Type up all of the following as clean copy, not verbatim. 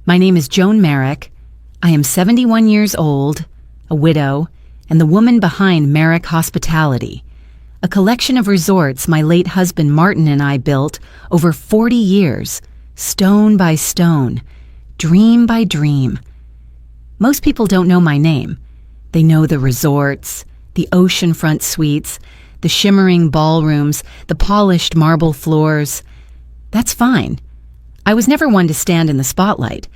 My name is Joan Merrick. I am 71 years old, a widow, and the woman behind Merrick Hospitality, a collection of resorts my late husband Martin and I built over 40 years, stone by stone, dream by dream. Most people don't know my name. They know the resorts, the oceanfront suites, the shimmering ballrooms, the polished marble floors. That's fine. I was never one to stand in the spotlight.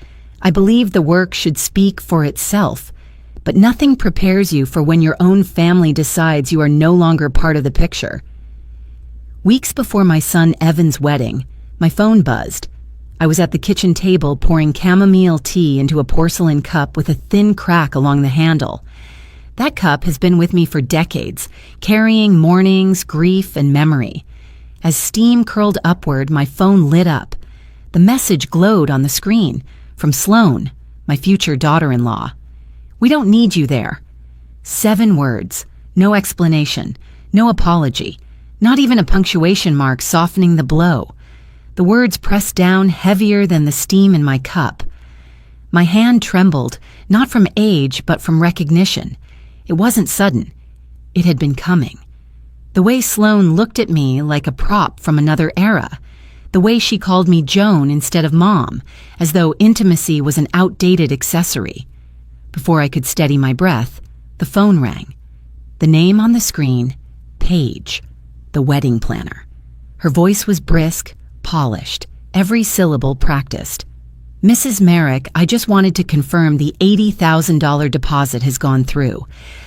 I believe the work should speak for itself, but nothing prepares you for when your own family decides you are no longer part of the picture. Weeks before my son Evan's wedding, my phone buzzed. I was at the kitchen table pouring chamomile tea into a porcelain cup with a thin crack along the handle. That cup has been with me for decades, carrying mornings, grief, and memory. As steam curled upward, my phone lit up. The message glowed on the screen, from Sloan, my future daughter-in-law. "We don't need you there." 7 words, no explanation, no apology, not even a punctuation mark softening the blow. The words pressed down heavier than the steam in my cup. My hand trembled, not from age, but from recognition. It wasn't sudden. It had been coming. The way Sloan looked at me like a prop from another era. The way she called me Joan instead of Mom, as though intimacy was an outdated accessory. Before I could steady my breath, the phone rang. The name on the screen, Paige, the wedding planner. Her voice was brisk, polished, every syllable practiced. "Mrs. Merrick, I just wanted to confirm the $80,000 deposit has gone through.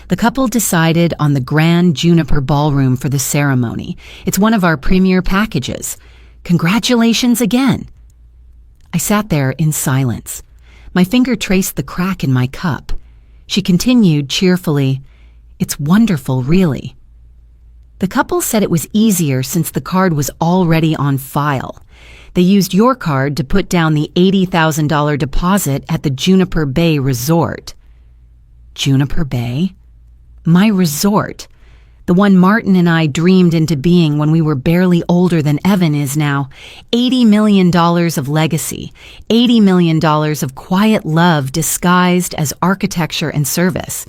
The couple decided on the Grand Juniper Ballroom for the ceremony. It's one of our premier packages. Congratulations again." I sat there in silence. My finger traced the crack in my cup. She continued cheerfully, "It's wonderful, really." The couple said it was easier since the card was already on file. They used your card to put down the $80,000 deposit at the Juniper Bay Resort. Juniper Bay? My resort. The one Martin and I dreamed into being when we were barely older than Evan is now. $80 million of legacy. $80 million of quiet love disguised as architecture and service.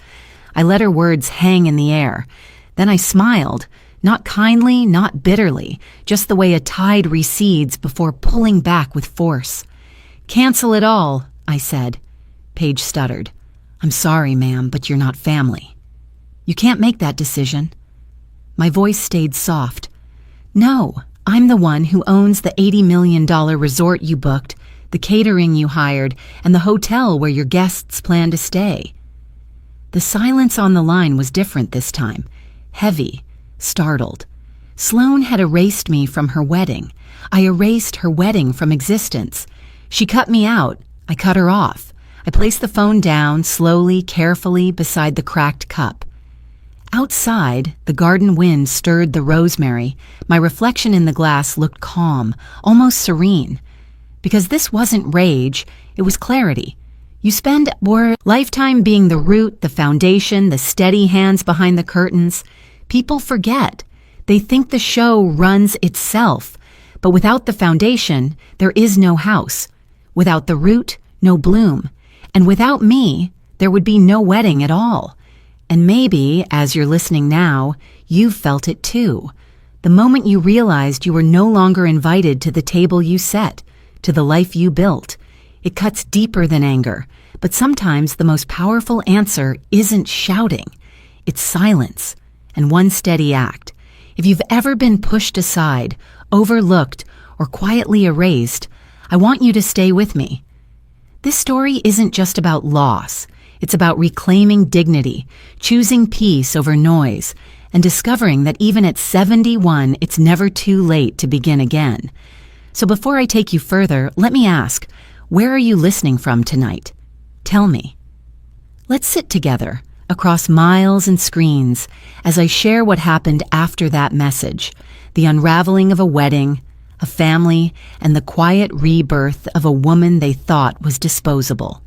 I let her words hang in the air. Then I smiled. Not kindly, not bitterly, just the way a tide recedes before pulling back with force. "Cancel it all," I said. Paige stuttered. "I'm sorry, ma'am, but you're not family." "You can't make that decision." My voice stayed soft. "No, I'm the one who owns the $80 million resort you booked, the catering you hired, and the hotel where your guests plan to stay." The silence on the line was different this time, heavy, startled. Sloan had erased me from her wedding. I erased her wedding from existence. She cut me out. I cut her off. I placed the phone down, slowly, carefully, beside the cracked cup. Outside, the garden wind stirred the rosemary. My reflection in the glass looked calm, almost serene. Because this wasn't rage, it was clarity. You spend your lifetime being the root, the foundation, the steady hands behind the curtains. People forget. They think the show runs itself. But without the foundation, there is no house. Without the root, no bloom. And without me, there would be no wedding at all. And maybe, as you're listening now, you've felt it too. The moment you realized you were no longer invited to the table you set, to the life you built. It cuts deeper than anger. But sometimes the most powerful answer isn't shouting. It's silence. And one steady act. If you've ever been pushed aside, overlooked, or quietly erased, I want you to stay with me. This story isn't just about loss. It's about reclaiming dignity, choosing peace over noise, and discovering that even at 71, it's never too late to begin again. So before I take you further, let me ask, where are you listening from tonight? Tell me. Let's sit together, across miles and screens, as I share what happened after that message, the unraveling of a wedding, a family, and the quiet rebirth of a woman they thought was disposable.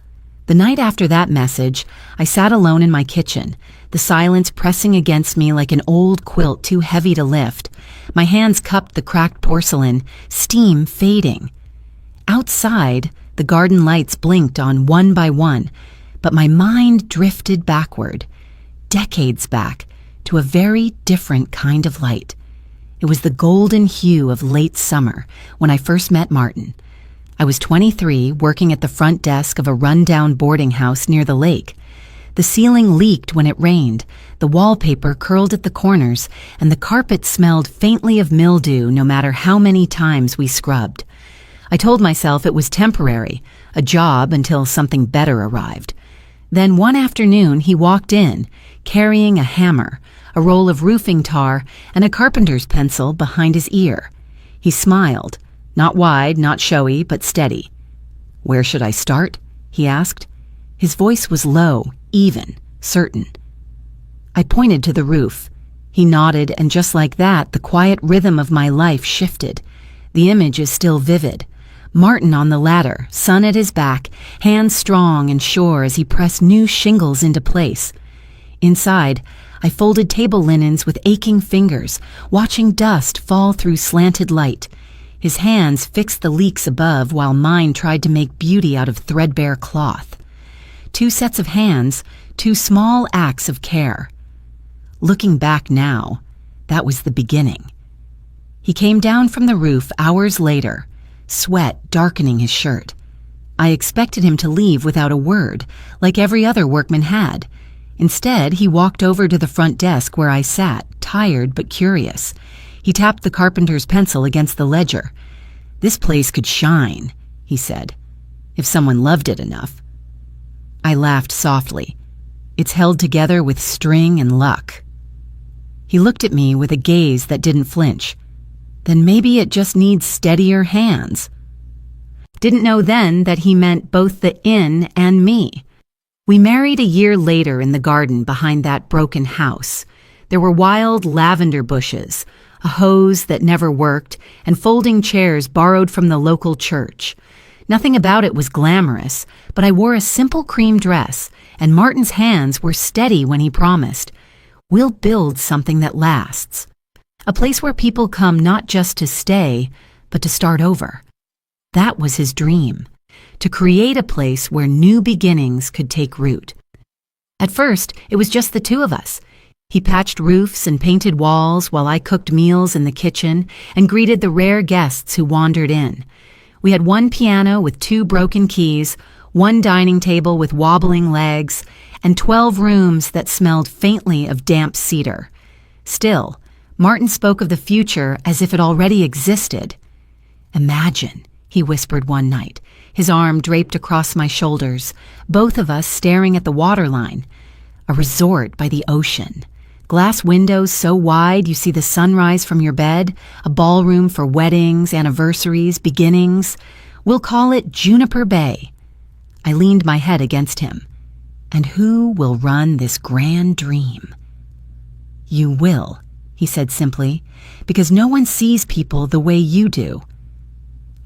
The night after that message, I sat alone in my kitchen, the silence pressing against me like an old quilt too heavy to lift. My hands cupped the cracked porcelain, steam fading. Outside, The garden lights blinked on one by one, but my mind drifted backward, decades back, to a very different kind of light. It was the golden hue of late summer when I first met Martin. I was 23, working at the front desk of a rundown boarding house near the lake. The ceiling leaked when it rained, the wallpaper curled at the corners, and the carpet smelled faintly of mildew no matter how many times we scrubbed. I told myself it was temporary, a job until something better arrived. Then one afternoon he walked in, carrying a hammer, a roll of roofing tar, and a carpenter's pencil behind his ear. He smiled, not wide, not showy, but steady. "Where should I start?" he asked. His voice was low, even, certain. I pointed to the roof. He nodded, and just like that, the quiet rhythm of my life shifted. The image is still vivid. Martin on the ladder, sun at his back, hands strong and sure as he pressed new shingles into place. Inside, I folded table linens with aching fingers, watching dust fall through slanted light. His hands fixed the leaks above while mine tried to make beauty out of threadbare cloth. 2 sets of hands, 2 small acts of care. Looking back now, that was the beginning. He came down from the roof hours later, sweat darkening his shirt. I expected him to leave without a word, like every other workman had. Instead, he walked over to the front desk where I sat, tired but curious. He tapped the carpenter's pencil against the ledger. "This place could shine," he said, "if someone loved it enough." I laughed softly. "It's held together with string and luck." He looked at me with a gaze that didn't flinch. "Then maybe it just needs steadier hands." Didn't know then that he meant both the inn and me. We married a year later in the garden behind that broken house. There were wild lavender bushes, a hose that never worked, and folding chairs borrowed from the local church. Nothing about it was glamorous, but I wore a simple cream dress, and Martin's hands were steady when he promised, "We'll build something that lasts." A place where people come not just to stay, but to start over. That was his dream, to create a place where new beginnings could take root. At first, it was just the 2 of us. He patched roofs and painted walls while I cooked meals in the kitchen and greeted the rare guests who wandered in. We had 1 piano with 2 broken keys, 1 dining table with wobbling legs, and 12 rooms that smelled faintly of damp cedar. Still, Martin spoke of the future as if it already existed. "Imagine," he whispered one night, his arm draped across my shoulders, both of us staring at the waterline. "A resort by the ocean. Glass windows so wide you see the sunrise from your bed, a ballroom for weddings, anniversaries, beginnings. We'll call it Juniper Bay." I leaned my head against him. "And who will run this grand dream?" "You will," he said simply, "because no one sees people the way you do."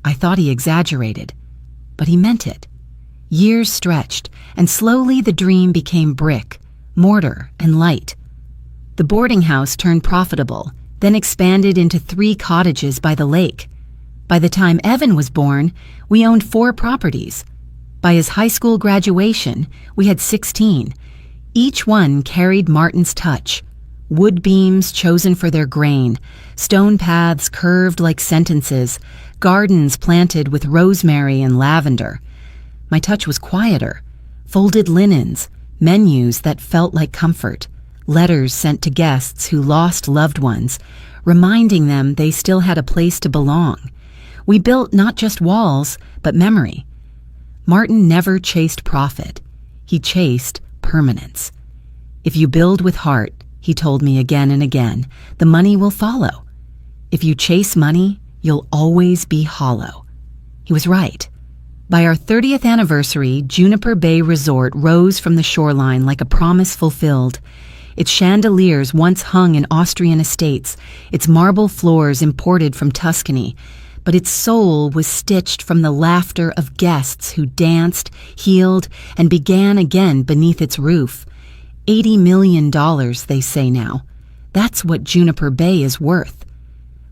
I thought he exaggerated, but he meant it. Years stretched, and slowly the dream became brick, mortar, and light. The boarding house turned profitable, then expanded into 3 cottages by the lake. By the time Evan was born, we owned 4 properties. By his high school graduation, we had 16. Each one carried Martin's touch. Wood beams chosen for their grain, stone paths curved like sentences, gardens planted with rosemary and lavender. My touch was quieter. Folded linens, menus that felt like comfort, letters sent to guests who lost loved ones, reminding them they still had a place to belong. We built not just walls, but memory. Martin never chased profit. He chased permanence. "If you build with heart," he told me again and again, "the money will follow. If you chase money, you'll always be hollow." He was right. By our 30th anniversary, Juniper Bay Resort rose from the shoreline like a promise fulfilled. Its chandeliers once hung in Austrian estates, its marble floors imported from Tuscany, but its soul was stitched from the laughter of guests who danced, healed, and began again beneath its roof. $80 million, they say now. That's what Juniper Bay is worth.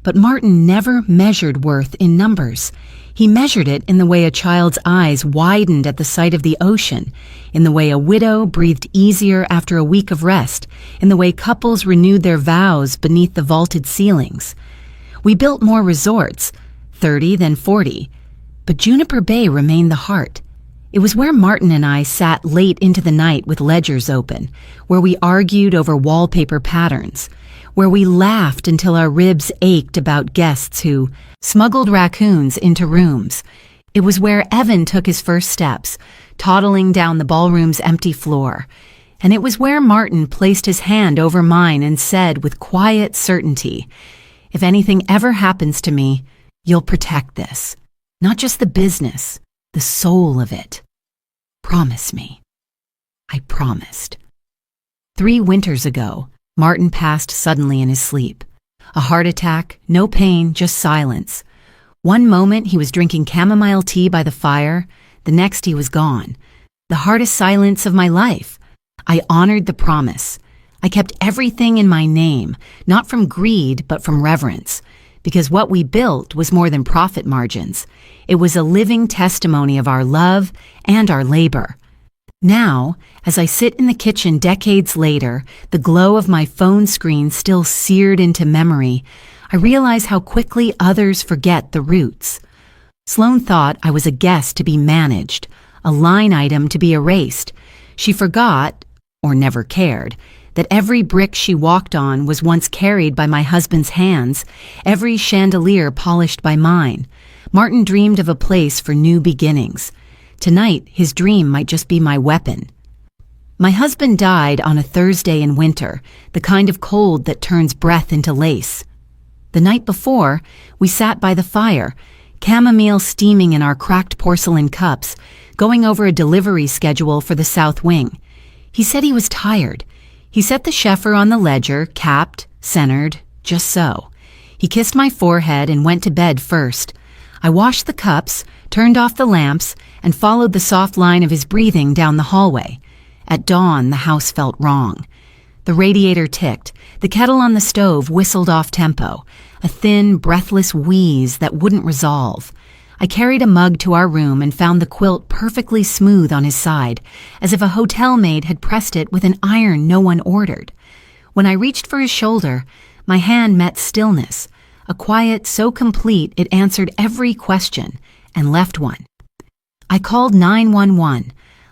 But Martin never measured worth in numbers. He measured it in the way a child's eyes widened at the sight of the ocean, in the way a widow breathed easier after a week of rest, in the way couples renewed their vows beneath the vaulted ceilings. We built more resorts, 30 than 40, but Juniper Bay remained the heart. It was where Martin and I sat late into the night with ledgers open, where we argued over wallpaper patterns, where we laughed until our ribs ached about guests who smuggled raccoons into rooms. It was where Evan took his first steps, toddling down the ballroom's empty floor. And it was where Martin placed his hand over mine and said with quiet certainty, "If anything ever happens to me, you'll protect this. Not just the business, the soul of it. Promise me." I promised. 3 winters ago, Martin passed suddenly in his sleep. A heart attack, no pain, just silence. One moment he was drinking chamomile tea by the fire, the next he was gone. The hardest silence of my life. I honored the promise. I kept everything in my name, not from greed but from reverence, because what we built was more than profit margins. It was a living testimony of our love and our labor. Now, as I sit in the kitchen decades later, the glow of my phone screen still seared into memory, I realize how quickly others forget the roots. Sloan thought I was a guest to be managed, a line item to be erased. She forgot, or never cared, that every brick she walked on was once carried by my husband's hands, every chandelier polished by mine. Martin dreamed of a place for new beginnings. Tonight, his dream might just be my weapon. My husband died on a Thursday in winter, the kind of cold that turns breath into lace. The night before, we sat by the fire, chamomile steaming in our cracked porcelain cups, going over a delivery schedule for the South Wing. He said he was tired. He set the cheffer on the ledger, capped, centered, just so. He kissed my forehead and went to bed first. I washed the cups, turned off the lamps, and followed the soft line of his breathing down the hallway. At dawn, the house felt wrong. The radiator ticked. The kettle on the stove whistled off tempo, a thin, breathless wheeze that wouldn't resolve. I carried a mug to our room and found the quilt perfectly smooth on his side, as if a hotel maid had pressed it with an iron no one ordered. When I reached for his shoulder, my hand met stillness, a quiet so complete it answered every question, and left one. I called 911.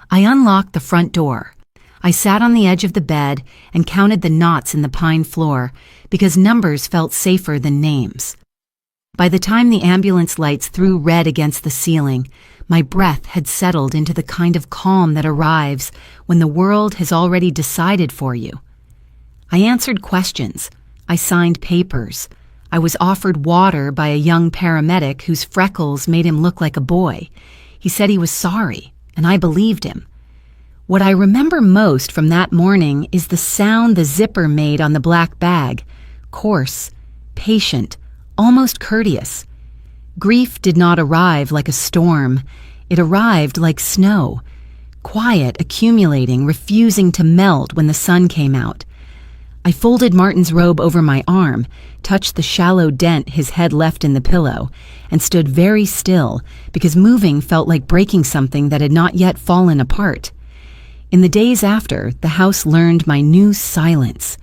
I unlocked the front door. I sat on the edge of the bed and counted the knots in the pine floor, because numbers felt safer than names. By the time the ambulance lights threw red against the ceiling, my breath had settled into the kind of calm that arrives when the world has already decided for you. I answered questions. I signed papers. I was offered water by a young paramedic whose freckles made him look like a boy. He said he was sorry, and I believed him. What I remember most from that morning is the sound the zipper made on the black bag, coarse, patient, almost courteous. Grief did not arrive like a storm. It arrived like snow, quiet, accumulating, refusing to melt when the sun came out. I folded Martin's robe over my arm, touched the shallow dent his head left in the pillow, and stood very still because moving felt like breaking something that had not yet fallen apart. In the days after, the house learned my new silence.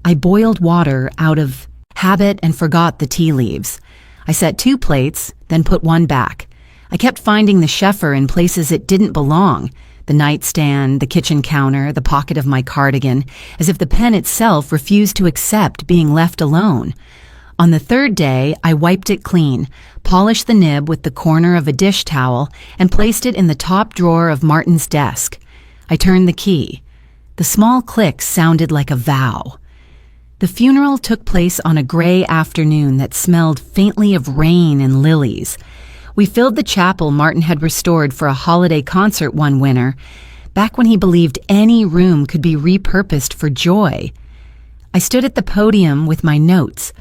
I boiled water out of habit and forgot the tea leaves. I set 2 plates, then put 1 back. I kept finding the cheffer in places it didn't belong, the nightstand, the kitchen counter, the pocket of my cardigan, as if the pen itself refused to accept being left alone. On the 3rd day, I wiped it clean, polished the nib with the corner of a dish towel, and placed it in the top drawer of Martin's desk. I turned the key. The small click sounded like a vow. The funeral took place on a gray afternoon that smelled faintly of rain and lilies. We filled the chapel Martin had restored for a holiday concert one winter, back when he believed any room could be repurposed for joy. I stood at the podium with my notes,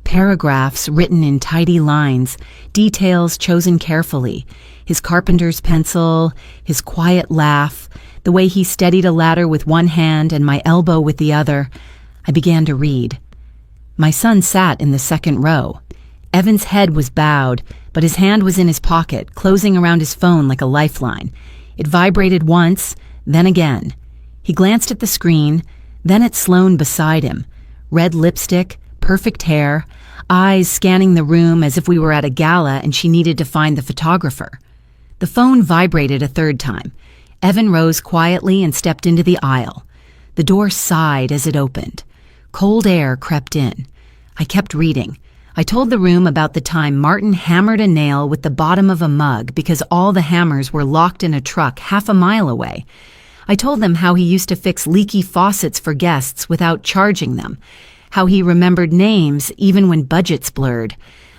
paragraphs written in tidy lines, details chosen carefully, his carpenter's pencil, his quiet laugh, the way he steadied a ladder with one hand and my elbow with the other. I began to read. My son sat in the second row. Evan's head was bowed, but his hand was in his pocket, closing around his phone like a lifeline. It vibrated once, then again. He glanced at the screen, then at Sloane beside him. Red lipstick, perfect hair, eyes scanning the room as if we were at a gala and she needed to find the photographer. The phone vibrated a third time. Evan rose quietly and stepped into the aisle. The door sighed as it opened. Cold air crept in. I kept reading. I told the room about the time Martin hammered a nail with the bottom of a mug because all the hammers were locked in a truck half a mile away. I told them how he used to fix leaky faucets for guests without charging them, how he remembered names even when budgets blurred.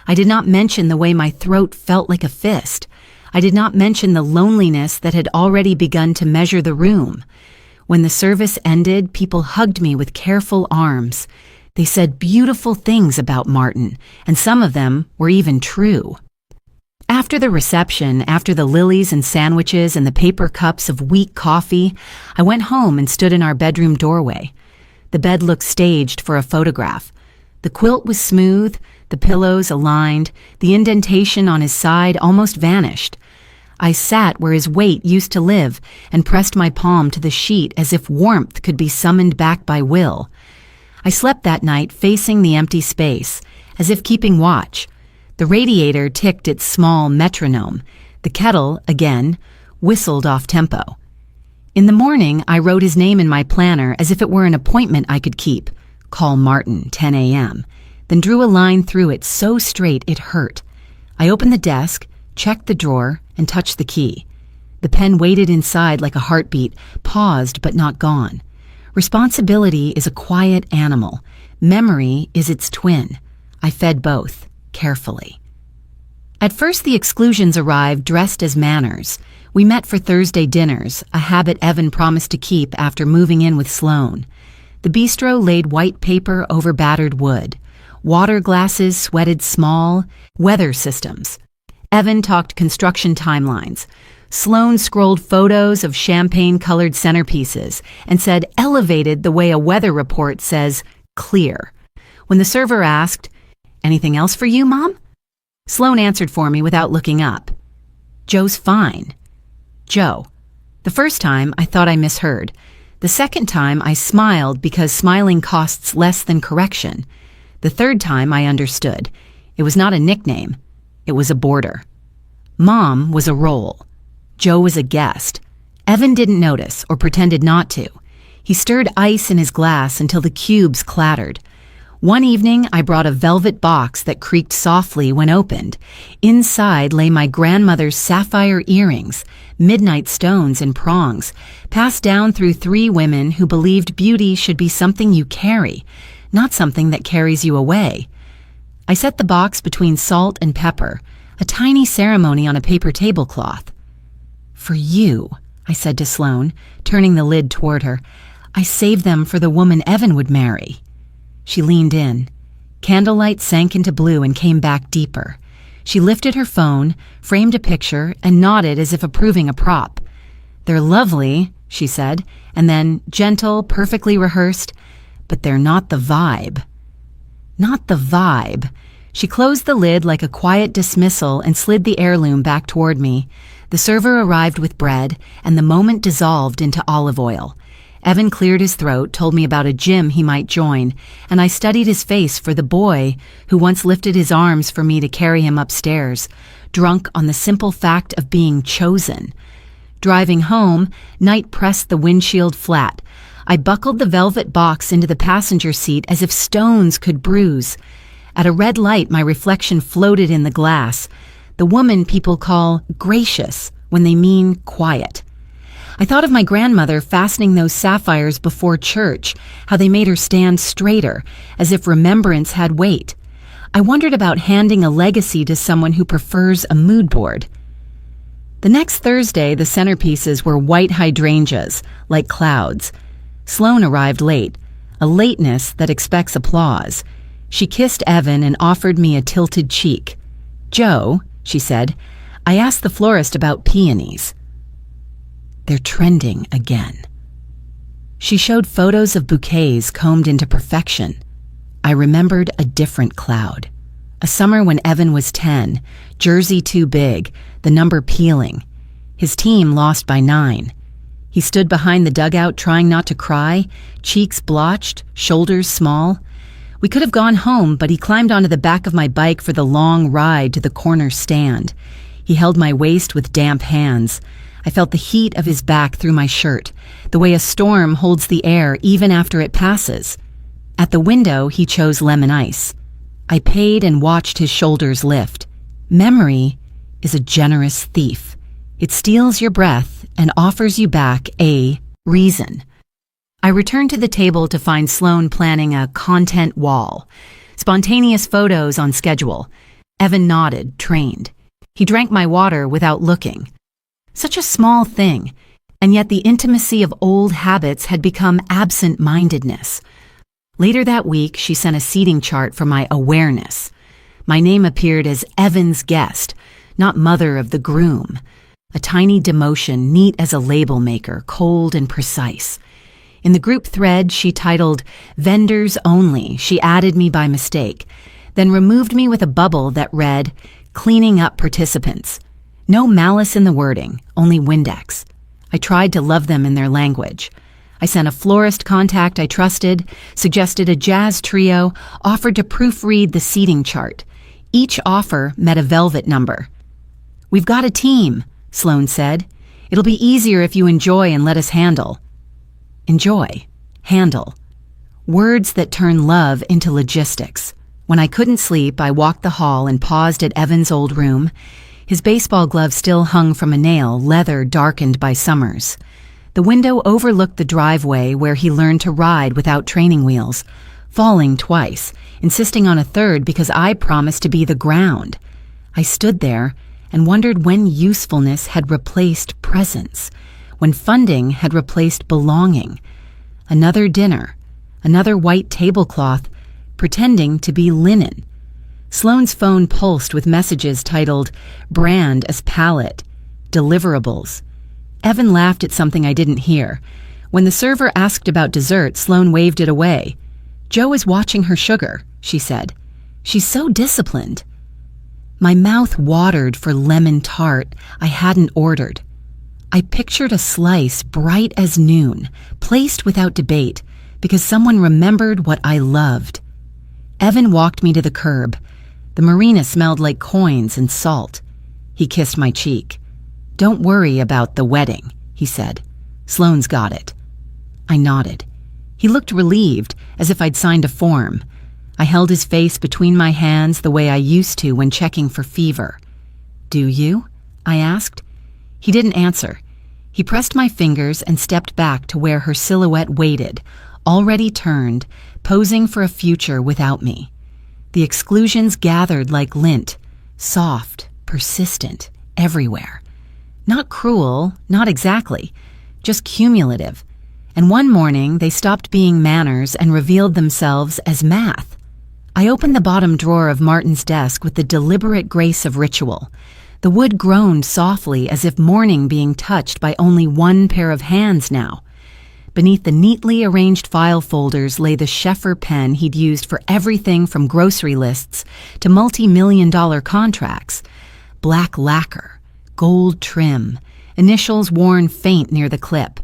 I did not mention the way my throat felt like a fist. I did not mention the loneliness that had already begun to measure the room. When the service ended, people hugged me with careful arms. They said beautiful things about Martin, and some of them were even true. After the reception, after the lilies and sandwiches and the paper cups of weak coffee, I went home and stood in our bedroom doorway. The bed looked staged for a photograph. The quilt was smooth, the pillows aligned, the indentation on his side almost vanished. I sat where his weight used to live and pressed my palm to the sheet as if warmth could be summoned back by will. I slept that night facing the empty space, as if keeping watch. The radiator ticked its small metronome. The kettle, again, whistled off tempo. In the morning, I wrote his name in my planner as if it were an appointment I could keep. Call Martin, 10 a.m., then drew a line through it so straight it hurt. I opened the desk, checked the drawer, and touched the key. The pen waited inside like a heartbeat, paused but not gone. Responsibility is a quiet animal. Memory is its twin. I fed both, carefully. At first the exclusions arrived dressed as manners. We met for Thursday dinners, a habit Evan promised to keep after moving in with Sloane. The bistro laid white paper over battered wood. Water glasses sweated small. Weather systems. Evan talked construction timelines. Sloane scrolled photos of champagne-colored centerpieces and said elevated the way a weather report says clear. When the server asked, "Anything else for you, Mom?" Sloane answered for me without looking up. "Joe's fine." Joe. The first time, I thought I misheard. The second time, I smiled because smiling costs less than correction. The third time, I understood. It was not a nickname. It was a border. Mom was a role. Joe was a guest. Evan didn't notice or pretended not to. He stirred ice in his glass until the cubes clattered. One evening, I brought a velvet box that creaked softly when opened. Inside lay my grandmother's sapphire earrings, midnight stones and prongs, passed down through 3 women who believed beauty should be something you carry, not something that carries you away. I set the box between salt and pepper, a tiny ceremony on a paper tablecloth. "For you," I said to Sloane, turning the lid toward her. "I saved them for the woman Evan would marry." She leaned in. Candlelight sank into blue and came back deeper. She lifted her phone, framed a picture, and nodded as if approving a prop. "They're lovely," she said, and then, gentle, perfectly rehearsed, "but they're not the vibe." Not the vibe. She closed the lid like a quiet dismissal and slid the heirloom back toward me. The server arrived with bread, and the moment dissolved into olive oil. Evan cleared his throat, told me about a gym he might join, and I studied his face for the boy who once lifted his arms for me to carry him upstairs, drunk on the simple fact of being chosen. Driving home, night pressed the windshield flat. I buckled the velvet box into the passenger seat as if stones could bruise. At a red light, my reflection floated in the glass. The woman people call gracious when they mean quiet. I thought of my grandmother fastening those sapphires before church, how they made her stand straighter, as if remembrance had weight. I wondered about handing a legacy to someone who prefers a mood board. The next Thursday, the centerpieces were white hydrangeas, like clouds. Sloane arrived late, a lateness that expects applause. She kissed Evan and offered me a tilted cheek. "Joe," she said, "I asked the florist about peonies. They're trending again." She showed photos of bouquets combed into perfection. I remembered a different cloud. A summer when Evan was 10, jersey too big, the number peeling. His team lost by 9. He stood behind the dugout trying not to cry, cheeks blotched, shoulders small. We could have gone home, but he climbed onto the back of my bike for the long ride to the corner stand. He held my waist with damp hands. I felt the heat of his back through my shirt, the way a storm holds the air even after it passes. At the window, he chose lemon ice. I paid and watched his shoulders lift. Memory is a generous thief. It steals your breath and offers you back a reason. I returned to the table to find Sloan planning a content wall. Spontaneous photos on schedule. Evan nodded, trained. He drank my water without looking. Such a small thing, and yet the intimacy of old habits had become absent-mindedness. Later that week, she sent a seating chart for my awareness. My name appeared as Evan's guest, not mother of the groom. A tiny demotion, neat as a label maker, cold and precise. In the group thread she titled, "Vendors Only," she added me by mistake, then removed me with a bubble that read, "Cleaning up participants." No malice in the wording, only Windex. I tried to love them in their language. I sent a florist contact I trusted, suggested a jazz trio, offered to proofread the seating chart. Each offer met a velvet number. "We've got a team," Sloan said. "It'll be easier if you enjoy and let us handle." Enjoy. Handle. Words that turn love into logistics. When I couldn't sleep, I walked the hall and paused at Evan's old room. His baseball glove still hung from a nail, leather darkened by summers. The window overlooked the driveway where he learned to ride without training wheels, falling twice, insisting on a third because I promised to be the ground. I stood there and wondered when usefulness had replaced presence, when funding had replaced belonging. Another dinner, another white tablecloth, pretending to be linen. Sloan's phone pulsed with messages titled, "Brand as palette," "Deliverables." Evan laughed at something I didn't hear. When the server asked about dessert, Sloan waved it away. "Joe is watching her sugar," she said. "She's so disciplined." My mouth watered for lemon tart I hadn't ordered. I pictured a slice bright as noon, placed without debate, because someone remembered what I loved. Evan walked me to the curb. The marina smelled like coins and salt. He kissed my cheek. "Don't worry about the wedding," he said. "Sloan's got it." I nodded. He looked relieved, as if I'd signed a form. I held his face between my hands the way I used to when checking for fever. "Do you?" I asked. He didn't answer. He pressed my fingers and stepped back to where her silhouette waited, already turned, posing for a future without me. The exclusions gathered like lint, soft, persistent, everywhere. Not cruel, not exactly, just cumulative. And one morning, they stopped being manners and revealed themselves as math. I opened the bottom drawer of Martin's desk with the deliberate grace of ritual. The wood groaned softly as if mourning being touched by only one pair of hands now. Beneath the neatly arranged file folders lay the Sheffer pen he'd used for everything from grocery lists to multi-million-dollar contracts. Black lacquer, gold trim, initials worn faint near the clip.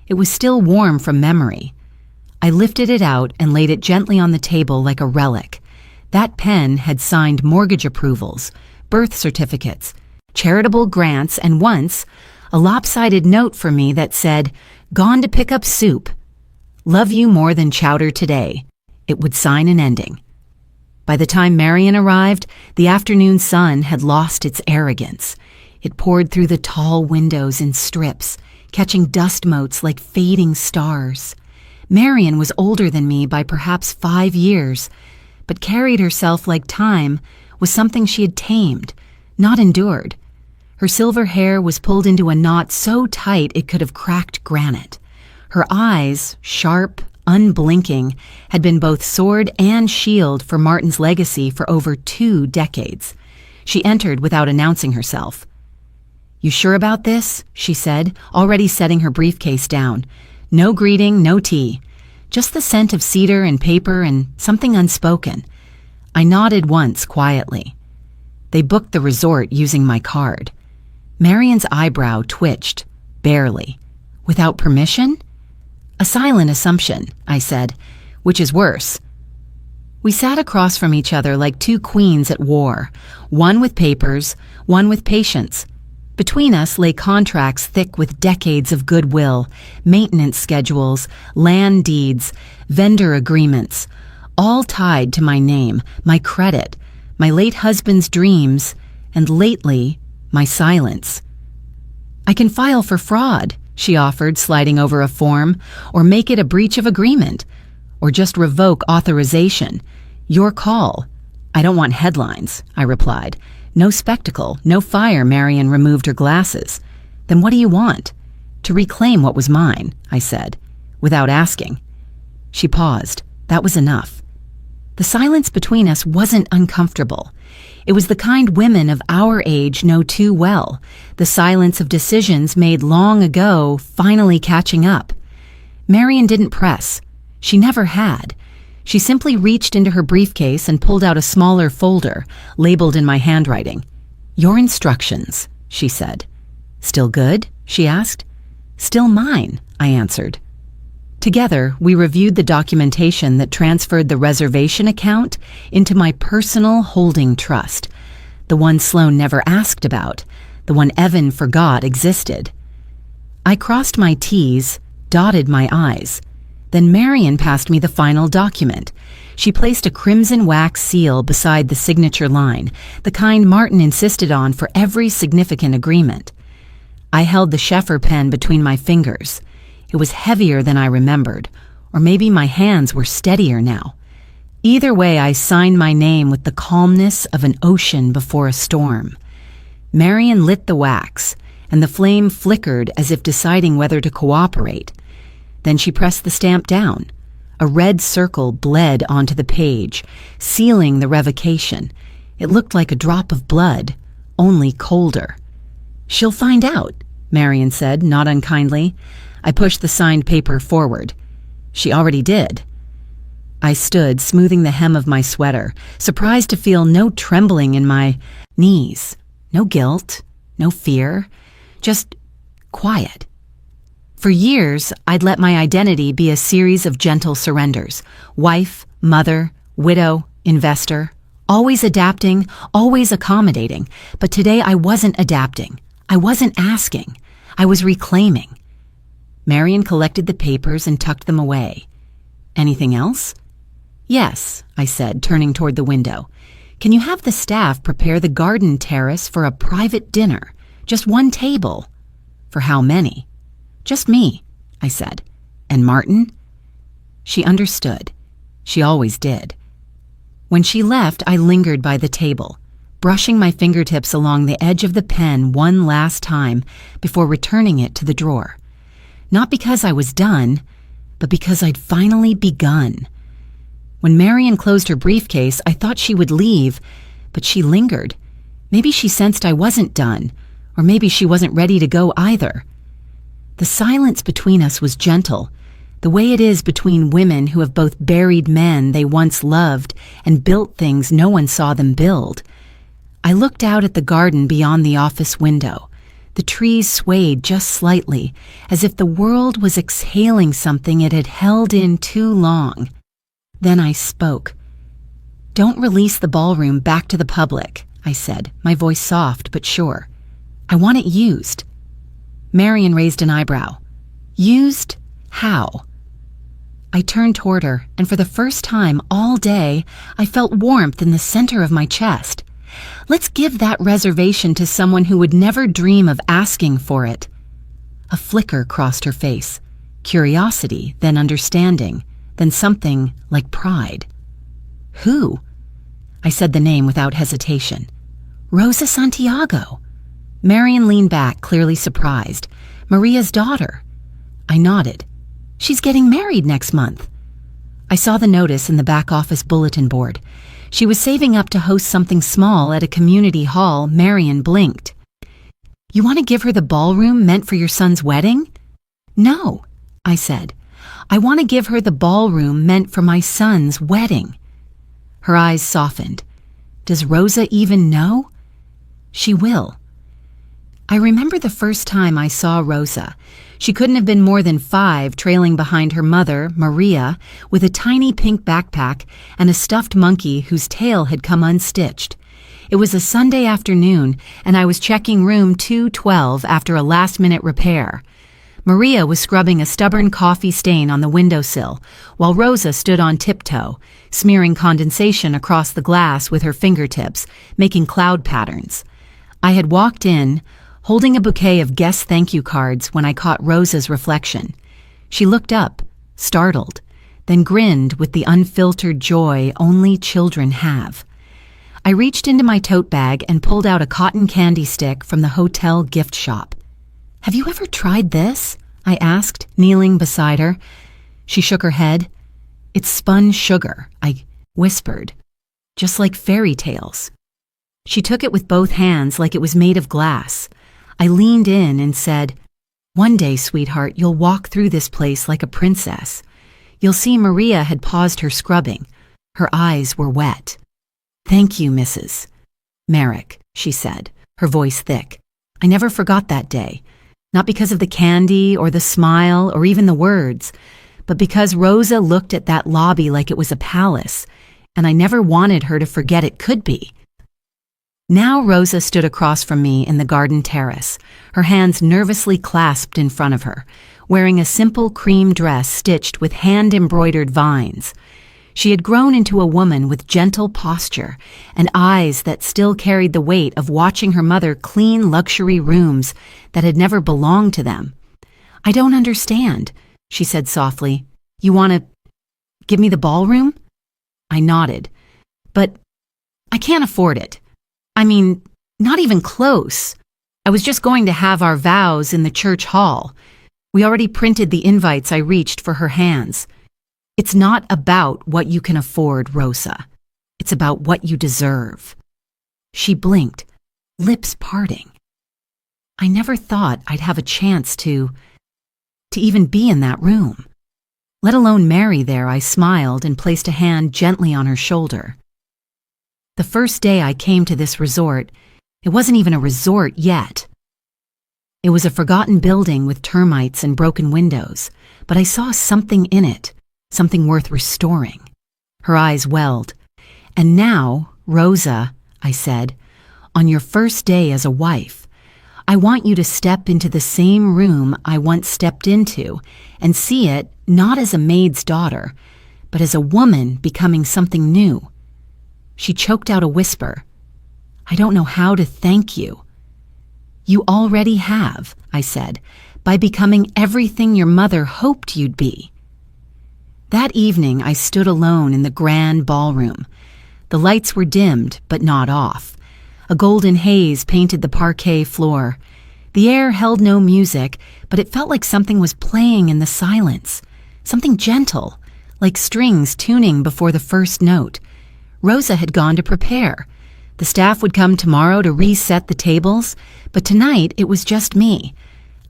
It was still warm from memory. I lifted it out and laid it gently on the table like a relic. That pen had signed mortgage approvals, birth certificates, charitable grants, and once, a lopsided note for me that said, "Gone to pick up soup. Love you more than chowder today." It would sign an ending. By the time Marion arrived, the afternoon sun had lost its arrogance. It poured through the tall windows in strips, catching dust motes like fading stars. Marion was older than me by perhaps 5 years, but carried herself like time was something she had tamed, not endured. Her silver hair was pulled into a knot so tight it could have cracked granite. Her eyes, sharp, unblinking, had been both sword and shield for Martin's legacy for over 2 decades. She entered without announcing herself. "You sure about this?" she said, already setting her briefcase down. No greeting, no tea. just the scent of cedar and paper and something unspoken. I nodded once quietly. They booked the resort using my card. Marion's eyebrow twitched, barely. Without permission? A silent assumption, I said. Which is worse? We sat across from each other like two queens at war, one with papers, one with patience. Between us lay contracts thick with decades of goodwill, maintenance schedules, land deeds, vendor agreements, all tied to my name, my credit, my late husband's dreams, and lately, my silence. I can file for fraud, she offered, sliding over a form, or make it a breach of agreement, or just revoke authorization. Your call. I don't want headlines, I replied. No spectacle, no fire. Marion removed her glasses. Then what do you want? To reclaim what was mine, I said, without asking. She paused. That was enough. The silence between us wasn't uncomfortable. It was the kind women of our age know too well, the silence of decisions made long ago finally catching up. Marion didn't press. She never had. She simply reached into her briefcase and pulled out a smaller folder, labeled in my handwriting. Your instructions, she said. Still good? She asked. Still mine, I answered. Together, we reviewed the documentation that transferred the reservation account into my personal holding trust, the one Sloan never asked about, the one Evan forgot existed. I crossed my T's, dotted my I's. Then Marion passed me the final document. She placed a crimson wax seal beside the signature line, the kind Martin insisted on for every significant agreement. I held the Sheffer pen between my fingers. It was heavier than I remembered, or maybe my hands were steadier now. Either way, I signed my name with the calmness of an ocean before a storm. Marion lit the wax, and the flame flickered as if deciding whether to cooperate. Then she pressed the stamp down. A red circle bled onto the page, sealing the revocation. It looked like a drop of blood, only colder. She'll find out, Marion said, not unkindly. I pushed the signed paper forward. She already did. I stood, smoothing the hem of my sweater, surprised to feel no trembling in my knees, no guilt, no fear, just quiet. For years, I'd let my identity be a series of gentle surrenders. Wife, mother, widow, investor, always adapting, always accommodating. But today I wasn't adapting. I wasn't asking. I was reclaiming. Marion collected the papers and tucked them away. Anything else? Yes, I said, turning toward the window. Can you have the staff prepare the garden terrace for a private dinner? Just one table. For how many? Just me, I said. And Martin? She understood. She always did. When she left, I lingered by the table, brushing my fingertips along the edge of the pen one last time before returning it to the drawer. Not because I was done, but because I'd finally begun. When Marion closed her briefcase, I thought she would leave, but she lingered. Maybe she sensed I wasn't done, or maybe she wasn't ready to go either. The silence between us was gentle, the way it is between women who have both buried men they once loved and built things no one saw them build. I looked out at the garden beyond the office window. The trees swayed just slightly, as if the world was exhaling something it had held in too long. Then I spoke. Don't release the ballroom back to the public, I said, my voice soft but sure. I want it used. Marion raised an eyebrow. Used? How? I turned toward her, and for the first time all day, I felt warmth in the center of my chest. Let's give that reservation to someone who would never dream of asking for it. A flicker crossed her face. Curiosity, then understanding, then something like pride. Who? I said the name without hesitation. Rosa Santiago. Marion leaned back, clearly surprised. Maria's daughter. I nodded. She's getting married next month. I saw the notice in the back office bulletin board. She was saving up to host something small at a community hall. Marion blinked. You want to give her the ballroom meant for your son's wedding? No, I said. I want to give her the ballroom meant for my son's wedding." Her eyes softened. "Does Rosa even know?" "She will." I remember the first time I saw Rosa. She couldn't have been more than 5, trailing behind her mother, Maria, with a tiny pink backpack and a stuffed monkey whose tail had come unstitched. It was a Sunday afternoon, and I was checking room 212 after a last-minute repair. Maria was scrubbing a stubborn coffee stain on the windowsill, while Rosa stood on tiptoe, smearing condensation across the glass with her fingertips, making cloud patterns. I had walked in, holding a bouquet of guest thank-you cards when I caught Rosa's reflection. She looked up, startled, then grinned with the unfiltered joy only children have. I reached into my tote bag and pulled out a cotton candy stick from the hotel gift shop. "Have you ever tried this?" I asked, kneeling beside her. She shook her head. "It's spun sugar," I whispered, "just like fairy tales." She took it with both hands like it was made of glass. I leaned in and said, "One day, sweetheart, you'll walk through this place like a princess." You'll see Maria had paused her scrubbing. Her eyes were wet. "Thank you, Mrs. Merrick," she said, her voice thick. I never forgot that day, not because of the candy or the smile or even the words, but because Rosa looked at that lobby like it was a palace, and I never wanted her to forget it could be. Now Rosa stood across from me in the garden terrace, her hands nervously clasped in front of her, wearing a simple cream dress stitched with hand-embroidered vines. She had grown into a woman with gentle posture and eyes that still carried the weight of watching her mother clean luxury rooms that had never belonged to them. "I don't understand," she said softly. "You want to give me the ballroom?" I nodded. "But I can't afford it. I mean, not even close. I was just going to have our vows in the church hall. We already printed the invites." I reached for her hands. "It's not about what you can afford, Rosa. It's about what you deserve." She blinked, lips parting. I never thought I'd have a chance to even be in that room, let alone marry there. I smiled and placed a hand gently on her shoulder. The first day I came to this resort, it wasn't even a resort yet. It was a forgotten building with termites and broken windows, but I saw something in it. Something worth restoring. Her eyes welled. "And now, Rosa," I said, "on your first day as a wife, I want you to step into the same room I once stepped into and see it not as a maid's daughter, but as a woman becoming something new." She choked out a whisper. "I don't know how to thank you." "You already have," I said, "by becoming everything your mother hoped you'd be." That evening, I stood alone in the grand ballroom. The lights were dimmed, but not off. A golden haze painted the parquet floor. The air held no music, but it felt like something was playing in the silence. Something gentle, like strings tuning before the first note. Rosa had gone to prepare. The staff would come tomorrow to reset the tables, but tonight it was just me.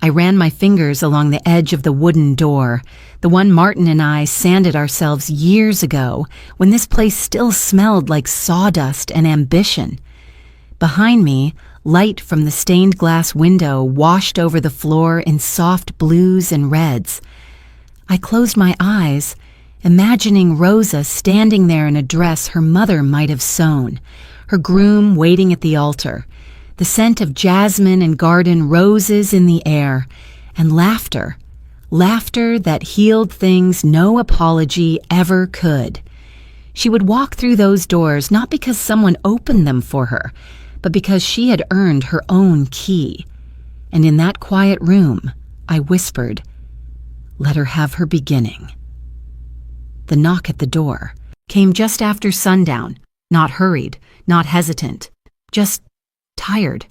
I ran my fingers along the edge of the wooden door, the one Martin and I sanded ourselves years ago when this place still smelled like sawdust and ambition. Behind me, light from the stained glass window washed over the floor in soft blues and reds. I closed my eyes, imagining Rosa standing there in a dress her mother might have sewn, her groom waiting at the altar, the scent of jasmine and garden roses in the air, and laughter that healed things no apology ever could. She would walk through those doors not because someone opened them for her, but because she had earned her own key. And in that quiet room, I whispered, "Let her have her beginning." The knock at the door came just after sundown, not hurried, not hesitant, just tired.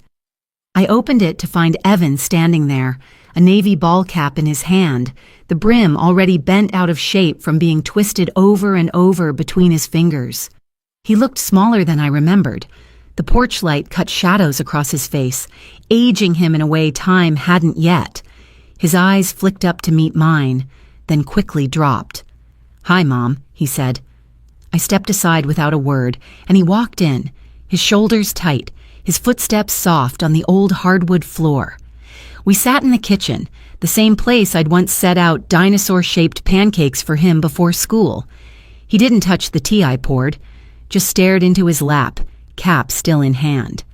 I opened it to find Evan standing there, a navy ball cap in his hand, the brim already bent out of shape from being twisted over and over between his fingers. He looked smaller than I remembered. The porch light cut shadows across his face, aging him in a way time hadn't yet. His eyes flicked up to meet mine, then quickly dropped. "Hi, Mom," he said. I stepped aside without a word, and he walked in, his shoulders tight, his footsteps soft on the old hardwood floor. We sat in the kitchen, the same place I'd once set out dinosaur-shaped pancakes for him before school. He didn't touch the tea I poured, just stared into his lap, cap still in hand.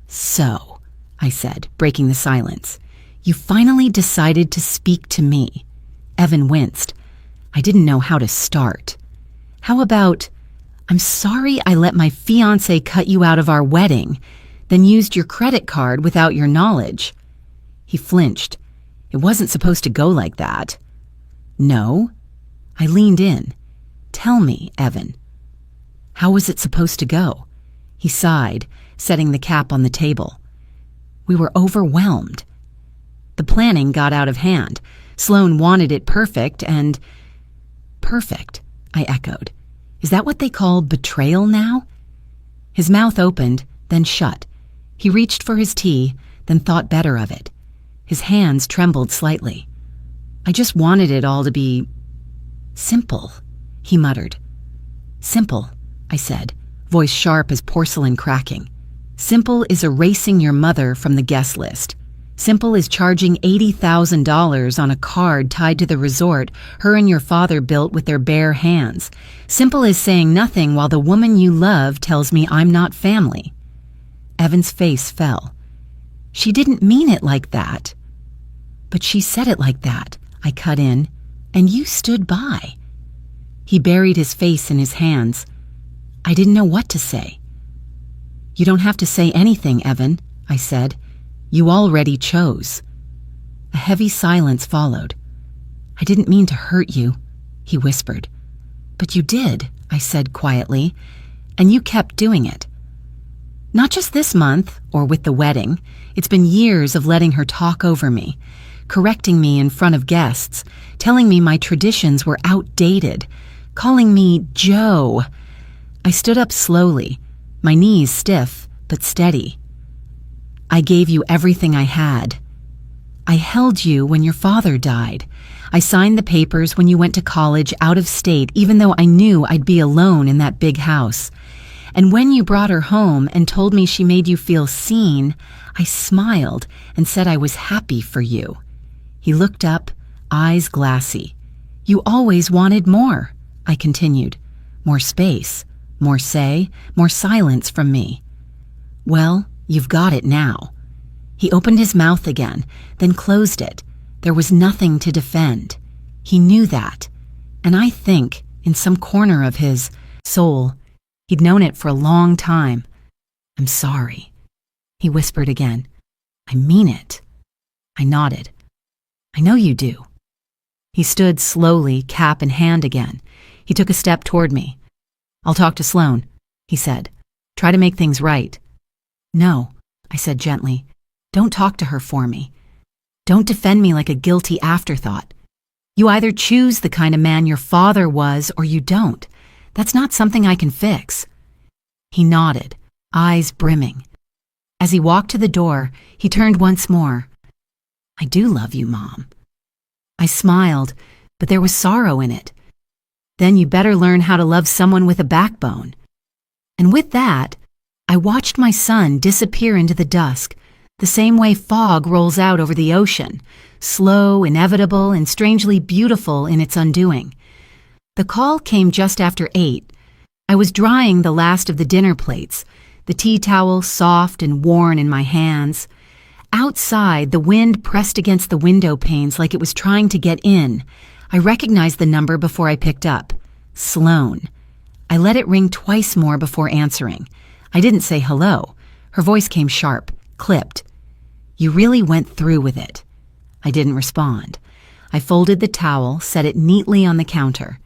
"So," I said, breaking the silence, "you finally decided to speak to me." Evan winced. I didn't know how to start. "How about, I'm sorry I let my fiancé cut you out of our wedding, then used your credit card without your knowledge." He flinched. "It wasn't supposed to go like that." "No?" I leaned in. "Tell me, Evan." "How was it supposed to go?" He sighed, setting the cap on the table. "We were overwhelmed. The planning got out of hand. Sloan wanted it perfect and—" "Perfect," I echoed. "Is that what they call betrayal now?" His mouth opened, then shut. He reached for his tea, then thought better of it. His hands trembled slightly. "I just wanted it all to be simple," he muttered. "Simple," I said, voice sharp as porcelain cracking. "Simple is erasing your mother from the guest list. Simple is charging $80,000 on a card tied to the resort her and your father built with their bare hands. Simple is saying nothing while the woman you love tells me I'm not family." Evan's face fell. "She didn't mean it like that." "But she said it like that," I cut in, "and you stood by." He buried his face in his hands. I didn't know what to say. "You don't have to say anything, Evan," I said. "You already chose." A heavy silence followed. "I didn't mean to hurt you," he whispered. "But you did," I said quietly, "and you kept doing it. Not just this month, or with the wedding. It's been years of letting her talk over me, correcting me in front of guests, telling me my traditions were outdated, calling me Joe." I stood up slowly, my knees stiff but steady. "I gave you everything I had. I held you when your father died. I signed the papers when you went to college out of state, even though I knew I'd be alone in that big house. And when you brought her home and told me she made you feel seen, I smiled and said I was happy for you." He looked up, eyes glassy. "You always wanted more," I continued. "More space, more say, more silence from me. Well, you've got it now." He opened his mouth again, then closed it. There was nothing to defend. He knew that, and I think, in some corner of his soul, he'd known it for a long time. "I'm sorry," he whispered again. "I mean it." I nodded. "I know you do." He stood slowly, cap in hand again. He took a step toward me. "I'll talk to Sloan," he said. "Try to make things right." "No," I said gently. "Don't talk to her for me. Don't defend me like a guilty afterthought. You either choose the kind of man your father was or you don't. That's not something I can fix." He nodded, eyes brimming. As he walked to the door, he turned once more. "I do love you, Mom." I smiled, but there was sorrow in it. "Then you better learn how to love someone with a backbone." And with that, I watched my son disappear into the dusk, the same way fog rolls out over the ocean, slow, inevitable, and strangely beautiful in its undoing. The call came just after 8. I was drying the last of the dinner plates, the tea towel soft and worn in my hands. Outside, the wind pressed against the window panes like it was trying to get in. I recognized the number before I picked up. Sloan. I let it ring twice more before answering. I didn't say hello. Her voice came sharp, clipped. "You really went through with it." I didn't respond. I folded the towel, set it neatly on the counter.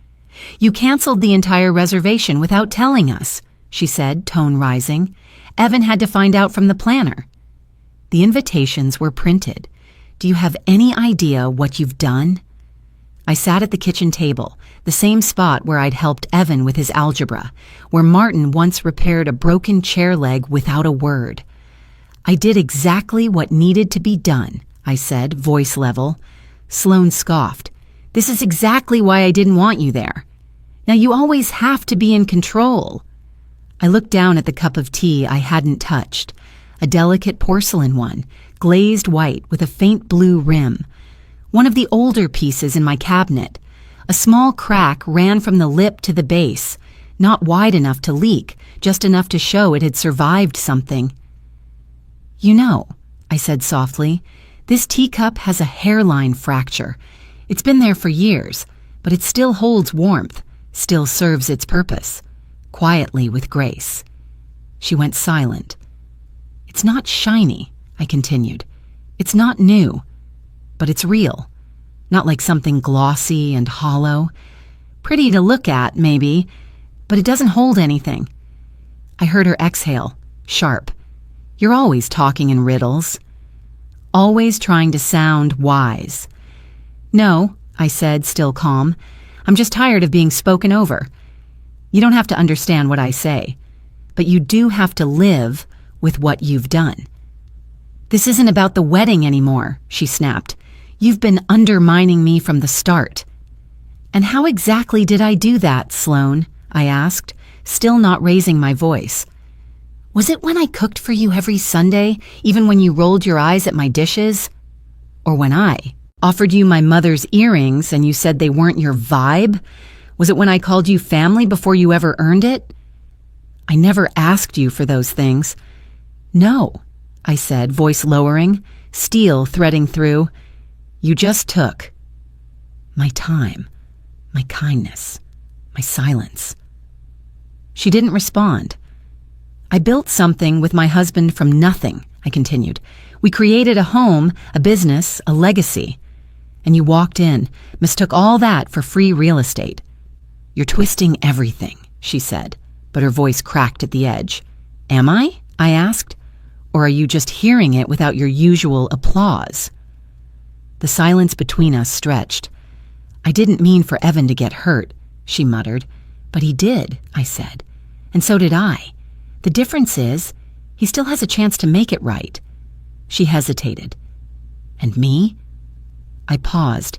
"You canceled the entire reservation without telling us," she said, tone rising. "Evan had to find out from the planner." The invitations were printed. "Do you have any idea what you've done?" I sat at the kitchen table, the same spot where I'd helped Evan with his algebra, where Martin once repaired a broken chair leg without a word. "I did exactly what needed to be done," I said, voice level. Sloan scoffed. This is exactly why I didn't want you there. Now you always have to be in control." I looked down at the cup of tea I hadn't touched, a delicate porcelain one, glazed white with a faint blue rim. One of the older pieces in my cabinet. A small crack ran from the lip to the base, not wide enough to leak, just enough to show it had survived something. "You know," I said softly, "this teacup has a hairline fracture. It's been there for years, but it still holds warmth, still serves its purpose." Quietly, with grace. She went silent. "It's not shiny," I continued. "It's not new, but it's real. Not like something glossy and hollow. Pretty to look at, maybe, but it doesn't hold anything." I heard her exhale, sharp. "You're always talking in riddles." Always trying to sound wise. "No," I said, still calm. "I'm just tired of being spoken over. You don't have to understand what I say, but you do have to live with what you've done." "This isn't about the wedding anymore," she snapped. "You've been undermining me from the start." "And how exactly did I do that, Sloane?" I asked, still not raising my voice. "Was it when I cooked for you every Sunday, even when you rolled your eyes at my dishes? Or when I offered you my mother's earrings and you said they weren't your vibe? Was it when I called you family before you ever earned it? I never asked you for those things." "No," I said, voice lowering, steel threading through. "You just took my time, my kindness, my silence." She didn't respond. "I built something with my husband from nothing," I continued. "We created a home, a business, a legacy. And you walked in, mistook all that for free real estate." "You're twisting everything," she said, but her voice cracked at the edge. "Am I?" I asked. "Or are you just hearing it without your usual applause?" The silence between us stretched. "I didn't mean for Evan to get hurt," she muttered. "But he did," I said. "And so did I. The difference is, he still has a chance to make it right." She hesitated. "And me?" I paused.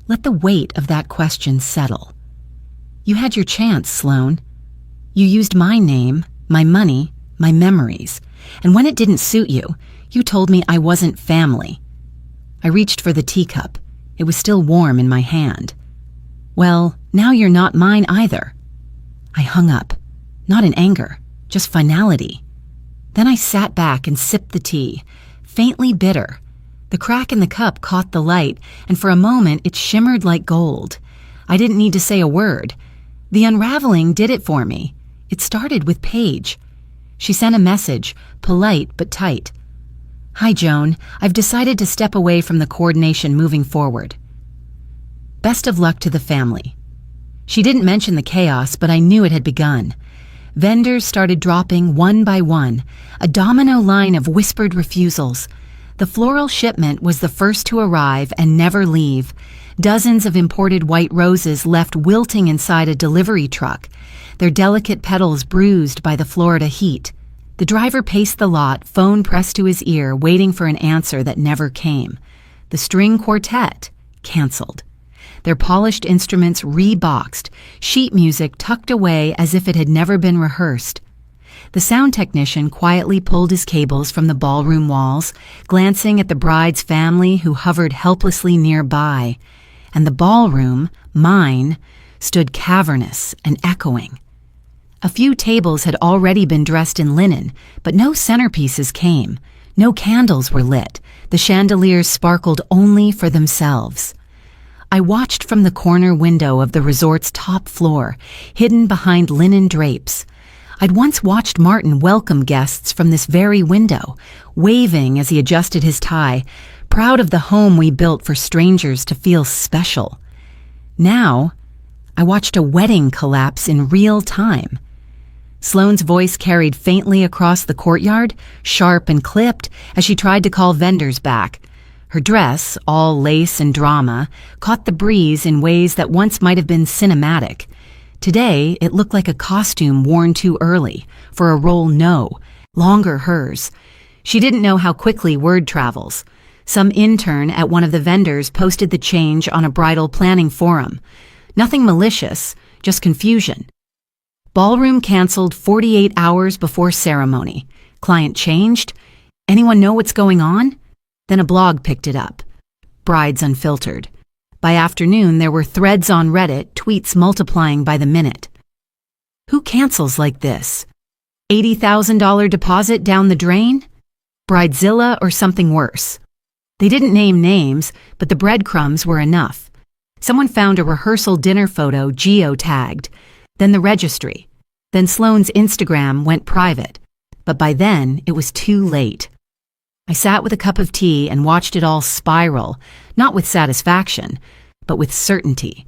Let the weight of that question settle. "You had your chance, Sloane. You used my name, my money, my memories, and when it didn't suit you, you told me I wasn't family." I reached for the teacup. It was still warm in my hand. "Well, now you're not mine either." I hung up, not in anger, just finality. Then I sat back and sipped the tea, faintly bitter. The crack in the cup caught the light, and for a moment it shimmered like gold. I didn't need to say a word. The unraveling did it for me. It started with Paige. She sent a message, polite but tight. "Hi, Joan. I've decided to step away from the coordination moving forward. Best of luck to the family." She didn't mention the chaos, but I knew it had begun. Vendors started dropping one by one, a domino line of whispered refusals. The floral shipment was the first to arrive and never leave. Dozens of imported white roses left wilting inside a delivery truck, their delicate petals bruised by the Florida heat. The driver paced the lot, phone pressed to his ear, waiting for an answer that never came. The string quartet canceled. Their polished instruments reboxed, sheet music tucked away as if it had never been rehearsed. The sound technician quietly pulled his cables from the ballroom walls, glancing at the bride's family who hovered helplessly nearby. And the ballroom, mine, stood cavernous and echoing. A few tables had already been dressed in linen, but no centerpieces came. No candles were lit. The chandeliers sparkled only for themselves. I watched from the corner window of the resort's top floor, hidden behind linen drapes. I'd once watched Martin welcome guests from this very window, waving as he adjusted his tie, proud of the home we built for strangers to feel special. Now, I watched a wedding collapse in real time. Sloane's voice carried faintly across the courtyard, sharp and clipped, as she tried to call vendors back. Her dress, all lace and drama, caught the breeze in ways that once might have been cinematic. Today, it looked like a costume worn too early, for a role no longer hers. She didn't know how quickly word travels. Some intern at one of the vendors posted the change on a bridal planning forum. Nothing malicious, just confusion. Ballroom canceled 48 hours before ceremony. Client changed? Anyone know what's going on? Then a blog picked it up. Brides Unfiltered. By afternoon, there were threads on Reddit, tweets multiplying by the minute. Who cancels like this? $80,000 deposit down the drain? Bridezilla or something worse? They didn't name names, but the breadcrumbs were enough. Someone found a rehearsal dinner photo geotagged, then the registry. Then Sloane's Instagram went private. But by then, it was too late. I sat with a cup of tea and watched it all spiral, not with satisfaction, but with certainty.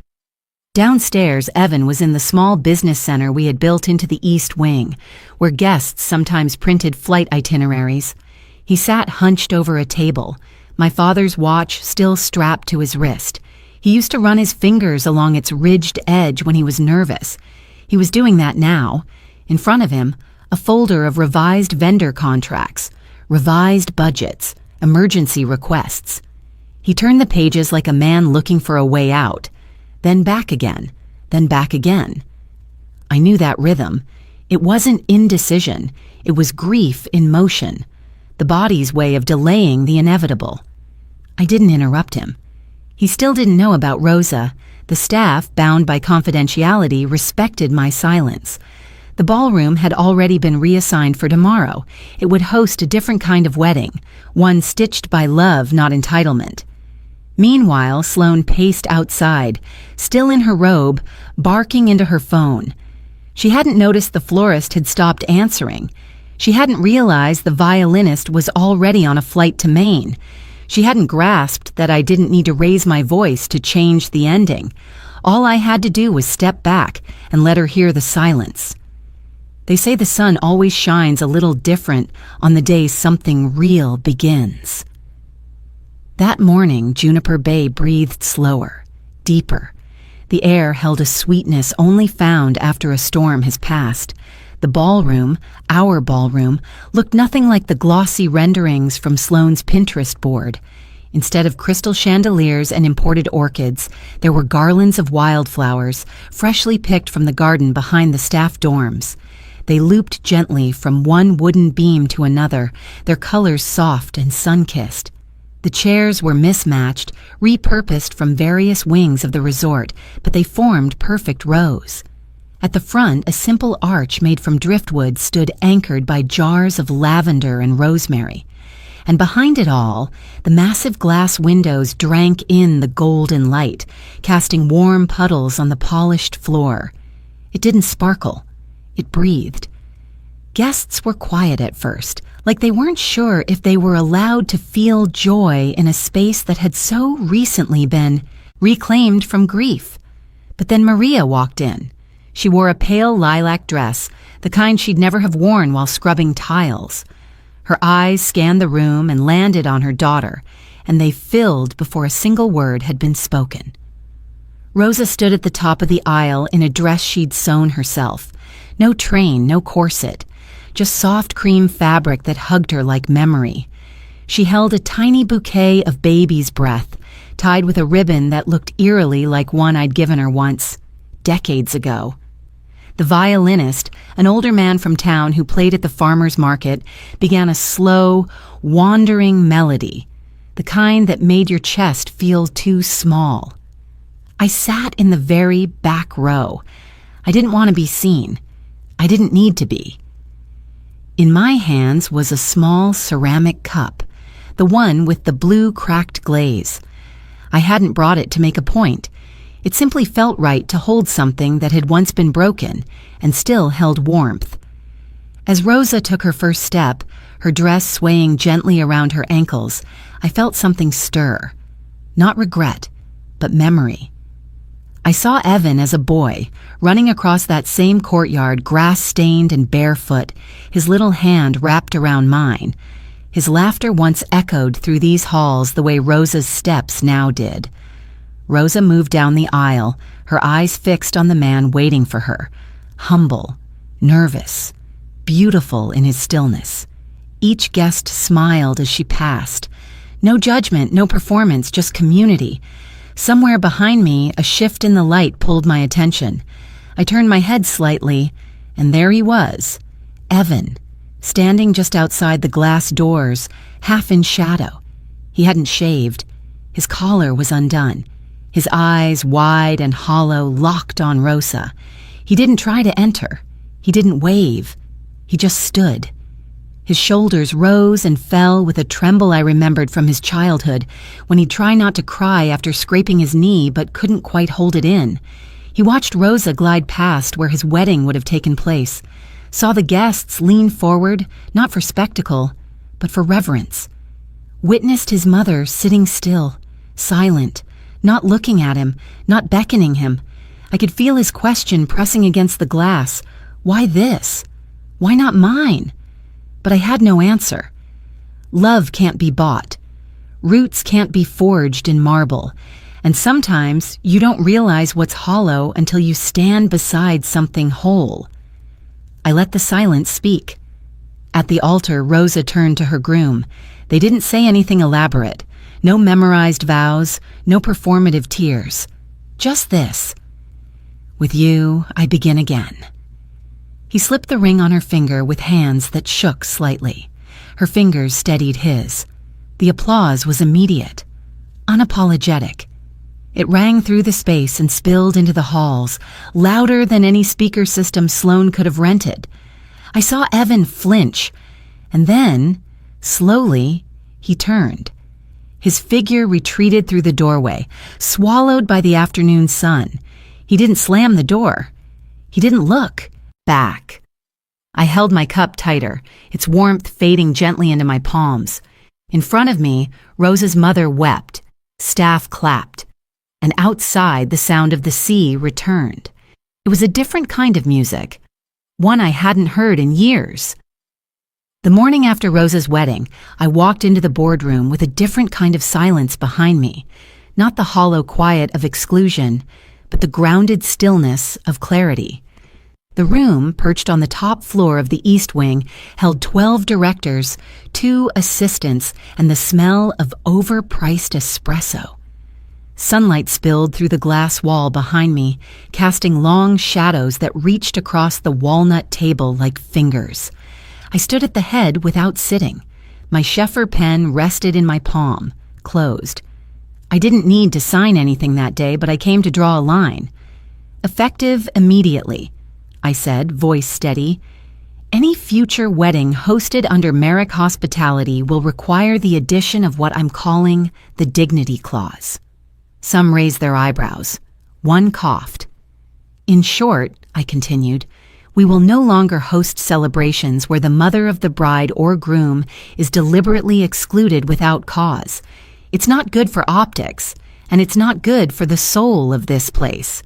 Downstairs, Evan was in the small business center we had built into the East Wing, where guests sometimes printed flight itineraries. He sat hunched over a table, my father's watch still strapped to his wrist. He used to run his fingers along its ridged edge when he was nervous. He was doing that now. In front of him, a folder of revised vendor contracts, revised budgets, emergency requests. He turned the pages like a man looking for a way out, then back again, then back again. I knew that rhythm. It wasn't indecision, it was grief in motion, the body's way of delaying the inevitable. I didn't interrupt him. He still didn't know about Rosa. The staff, bound by confidentiality, respected my silence. The ballroom had already been reassigned for tomorrow. It would host a different kind of wedding, one stitched by love, not entitlement. Meanwhile, Sloane paced outside, still in her robe, barking into her phone. She hadn't noticed the florist had stopped answering. She hadn't realized the violinist was already on a flight to Maine. She hadn't grasped that I didn't need to raise my voice to change the ending. All I had to do was step back and let her hear the silence. They say the sun always shines a little different on the day something real begins. That morning, Juniper Bay breathed slower, deeper. The air held a sweetness only found after a storm has passed. The ballroom, our ballroom, looked nothing like the glossy renderings from Sloane's Pinterest board. Instead of crystal chandeliers and imported orchids, there were garlands of wildflowers, freshly picked from the garden behind the staff dorms. They looped gently from one wooden beam to another, their colors soft and sun-kissed. The chairs were mismatched, repurposed from various wings of the resort, but they formed perfect rows. At the front, a simple arch made from driftwood stood anchored by jars of lavender and rosemary. And behind it all, the massive glass windows drank in the golden light, casting warm puddles on the polished floor. It didn't sparkle. It breathed. Guests were quiet at first, like they weren't sure if they were allowed to feel joy in a space that had so recently been reclaimed from grief. But then Maria walked in. She wore a pale lilac dress, the kind she'd never have worn while scrubbing tiles. Her eyes scanned the room and landed on her daughter, and they filled before a single word had been spoken. Rosa stood at the top of the aisle in a dress she'd sewn herself. No train, no corset, just soft cream fabric that hugged her like memory. She held a tiny bouquet of baby's breath, tied with a ribbon that looked eerily like one I'd given her once, decades ago. The violinist, an older man from town who played at the farmer's market, began a slow, wandering melody, the kind that made your chest feel too small. I sat in the very back row. I didn't want to be seen. I didn't need to be. In my hands was a small ceramic cup, the one with the blue cracked glaze. I hadn't brought it to make a point. It simply felt right to hold something that had once been broken and still held warmth. As Rosa took her first step, her dress swaying gently around her ankles, I felt something stir. Not regret, but memory. I saw Evan as a boy, running across that same courtyard, grass-stained and barefoot, his little hand wrapped around mine. His laughter once echoed through these halls the way Rosa's steps now did. Rosa moved down the aisle, her eyes fixed on the man waiting for her, humble, nervous, beautiful in his stillness. Each guest smiled as she passed, No judgment, no performance, just community. Somewhere behind me, a shift in the light pulled my attention. I turned my head slightly, and there he was, Evan, standing just outside the glass doors, half in shadow. He hadn't shaved. His collar was undone. His eyes, wide and hollow, locked on Rosa. He didn't try to enter. He didn't wave. He just stood. His shoulders rose and fell with a tremble I remembered from his childhood, when he'd try not to cry after scraping his knee but couldn't quite hold it in. He watched Rosa glide past where his wedding would have taken place, saw the guests lean forward, not for spectacle, but for reverence. Witnessed his mother sitting still, silent, not looking at him, not beckoning him. I could feel his question pressing against the glass. Why this? Why not mine? But I had no answer. Love can't be bought. Roots can't be forged in marble. And sometimes you don't realize what's hollow until you stand beside something whole. I let the silence speak. At the altar, Rosa turned to her groom. They didn't say anything elaborate. No memorized vows, no performative tears. Just this. With you, I begin again. He slipped the ring on her finger with hands that shook slightly. Her fingers steadied his. The applause was immediate, unapologetic. It rang through the space and spilled into the halls, louder than any speaker system Sloan could have rented. I saw Evan flinch, and then, slowly, he turned. His figure retreated through the doorway, swallowed by the afternoon sun. He didn't slam the door. He didn't look back. I held my cup tighter, its warmth fading gently into my palms. In front of me, Rosa's mother wept. Staff clapped. And outside, the sound of the sea returned. It was a different kind of music, one I hadn't heard in years. The morning after Rosa's wedding, I walked into the boardroom with a different kind of silence behind me. Not the hollow quiet of exclusion, but the grounded stillness of clarity. The room, perched on the top floor of the East Wing, held 12 directors, 2 assistants, and the smell of overpriced espresso. Sunlight spilled through the glass wall behind me, casting long shadows that reached across the walnut table like fingers. I stood at the head without sitting. My Sheffer pen rested in my palm, closed. I didn't need to sign anything that day, but I came to draw a line. Effective immediately, I said, voice steady. Any future wedding hosted under Merrick Hospitality will require the addition of what I'm calling the dignity clause. Some raised their eyebrows. One coughed. In short, I continued, we will no longer host celebrations where the mother of the bride or groom is deliberately excluded without cause. It's not good for optics, and it's not good for the soul of this place.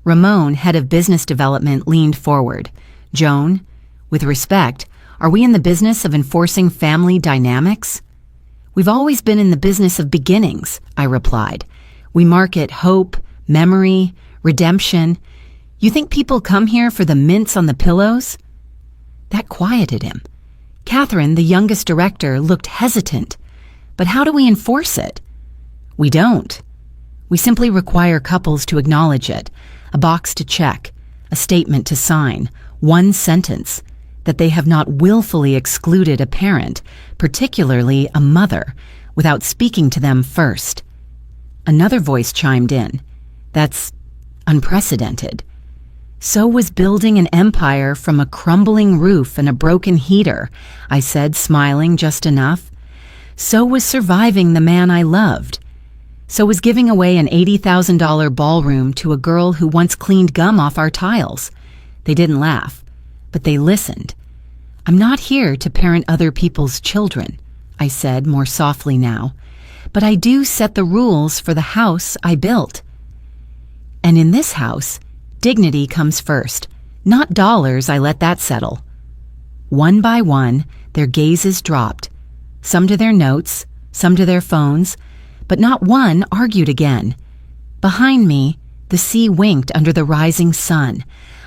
Ramon, head of business development, leaned forward. Joan, with respect, are we in the business of enforcing family dynamics? We've always been in the business of beginnings, I replied. We market hope, memory, redemption. You think people come here for the mints on the pillows? That quieted him. Catherine, the youngest director, looked hesitant. But how do we enforce it? We don't. We simply require couples to acknowledge it, a box to check, a statement to sign, one sentence, that they have not willfully excluded a parent, particularly a mother, without speaking to them first. Another voice chimed in. That's unprecedented. So was building an empire from a crumbling roof and a broken heater, I said, smiling just enough. So was surviving the man I loved. So was giving away an $80,000 ballroom to a girl who once cleaned gum off our tiles. They didn't laugh, but they listened. I'm not here to parent other people's children, I said more softly now. But I do set the rules for the house I built. And in this house, dignity comes first. Not dollars, I let that settle. One by one, their gazes dropped. Some to their notes, some to their phones, but not one argued again. Behind me, the sea winked under the rising sun.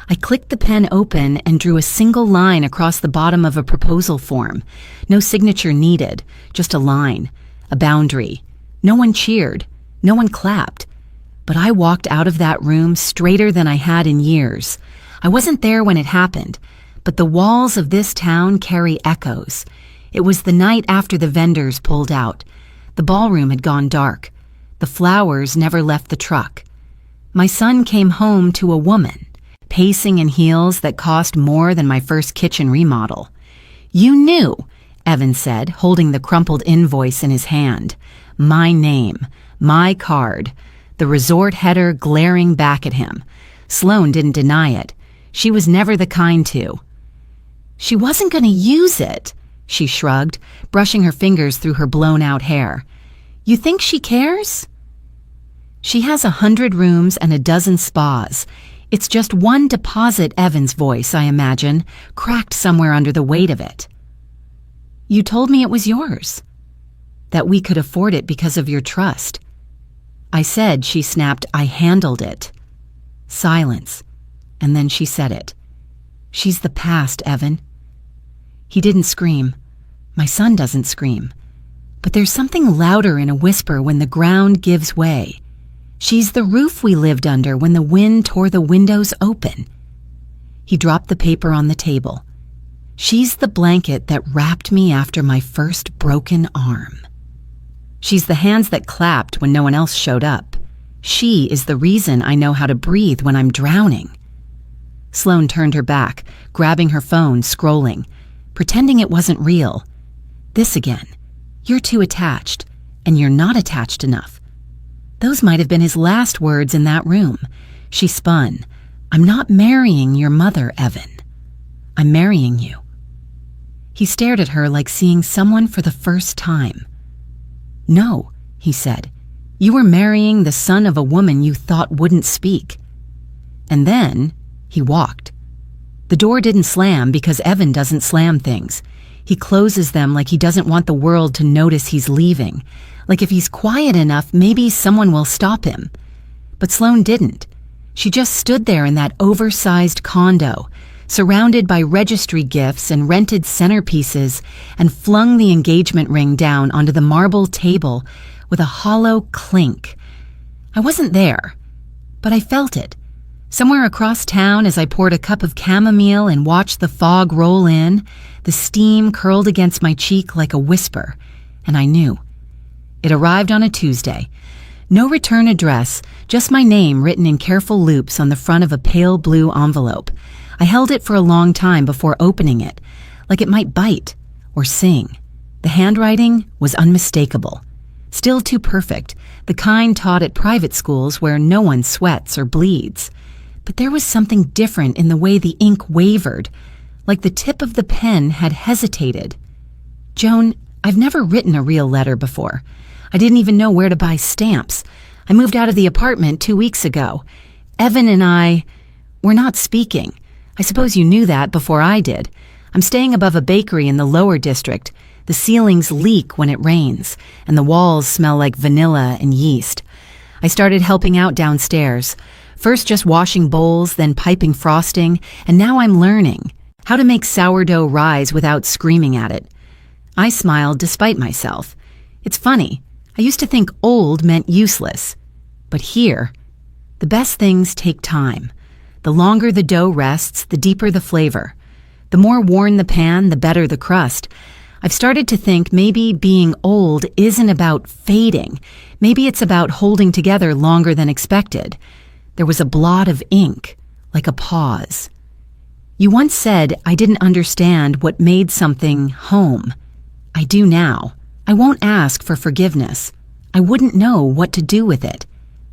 I clicked the pen open and drew a single line across the bottom of a proposal form. No signature needed, just a line. a boundary. No one cheered. No one clapped. But I walked out of that room straighter than I had in years. I wasn't there when it happened, but the walls of this town carry echoes. It was the night after the vendors pulled out. The ballroom had gone dark. The flowers never left the truck. My son came home to a woman, pacing in heels that cost more than my first kitchen remodel. "You knew," Evan said, holding the crumpled invoice in his hand. My name, my card, the resort header glaring back at him. Sloan didn't deny it. She was never the kind to. "She wasn't going to use it," she shrugged, brushing her fingers through her blown-out hair. "You think she cares?" "She has 100 rooms and a dozen spas. It's just one deposit," Evan's voice, I imagine, cracked somewhere under the weight of it. "You told me it was yours. That we could afford it because of your trust." I said, she snapped, "I handled it." Silence, and then she said it. "She's the past, Evan." He didn't scream. My son doesn't scream. But there's something louder in a whisper when the ground gives way. She's the roof we lived under when the wind tore the windows open. He dropped the paper on the table. She's the blanket that wrapped me after my first broken arm. She's the hands that clapped when no one else showed up. She is the reason I know how to breathe when I'm drowning. Sloan turned her back, grabbing her phone, scrolling, pretending it wasn't real. This again. "You're too attached, and you're not attached enough." Those might have been his last words in that room. She spun. "I'm not marrying your mother, Evan. I'm marrying you." He stared at her like seeing someone for the first time. "No," he said. "You were marrying the son of a woman you thought wouldn't speak." And then he walked. The door didn't slam because Evan doesn't slam things. He closes them like he doesn't want the world to notice he's leaving. Like if he's quiet enough, maybe someone will stop him. But Sloan didn't. She just stood there in that oversized condo, surrounded by registry gifts and rented centerpieces, and flung the engagement ring down onto the marble table with a hollow clink. I wasn't there, but I felt it. Somewhere across town, as I poured a cup of chamomile and watched the fog roll in, the steam curled against my cheek like a whisper, and I knew. It arrived on a Tuesday. No return address, just my name written in careful loops on the front of a pale blue envelope. I held it for a long time before opening it, like it might bite or sing. The handwriting was unmistakable. Still too perfect, the kind taught at private schools where no one sweats or bleeds. But there was something different in the way the ink wavered, like the tip of the pen had hesitated. "Joan, I've never written a real letter before. I didn't even know where to buy stamps. I moved out of the apartment 2 weeks ago. Evan and we're not speaking. I suppose you knew that before I did. I'm staying above a bakery in the lower district. The ceilings leak when it rains, and the walls smell like vanilla and yeast. I started helping out downstairs. First just washing bowls, then piping frosting, and now I'm learning how to make sourdough rise without screaming at it." I smiled despite myself. It's funny. I used to think old meant useless. But here, the best things take time. The longer the dough rests, the deeper the flavor. The more worn the pan, the better the crust. I've started to think maybe being old isn't about fading. Maybe it's about holding together longer than expected. There was a blot of ink, like a pause. "You once said I didn't understand what made something home. I do now. I won't ask for forgiveness. I wouldn't know what to do with it.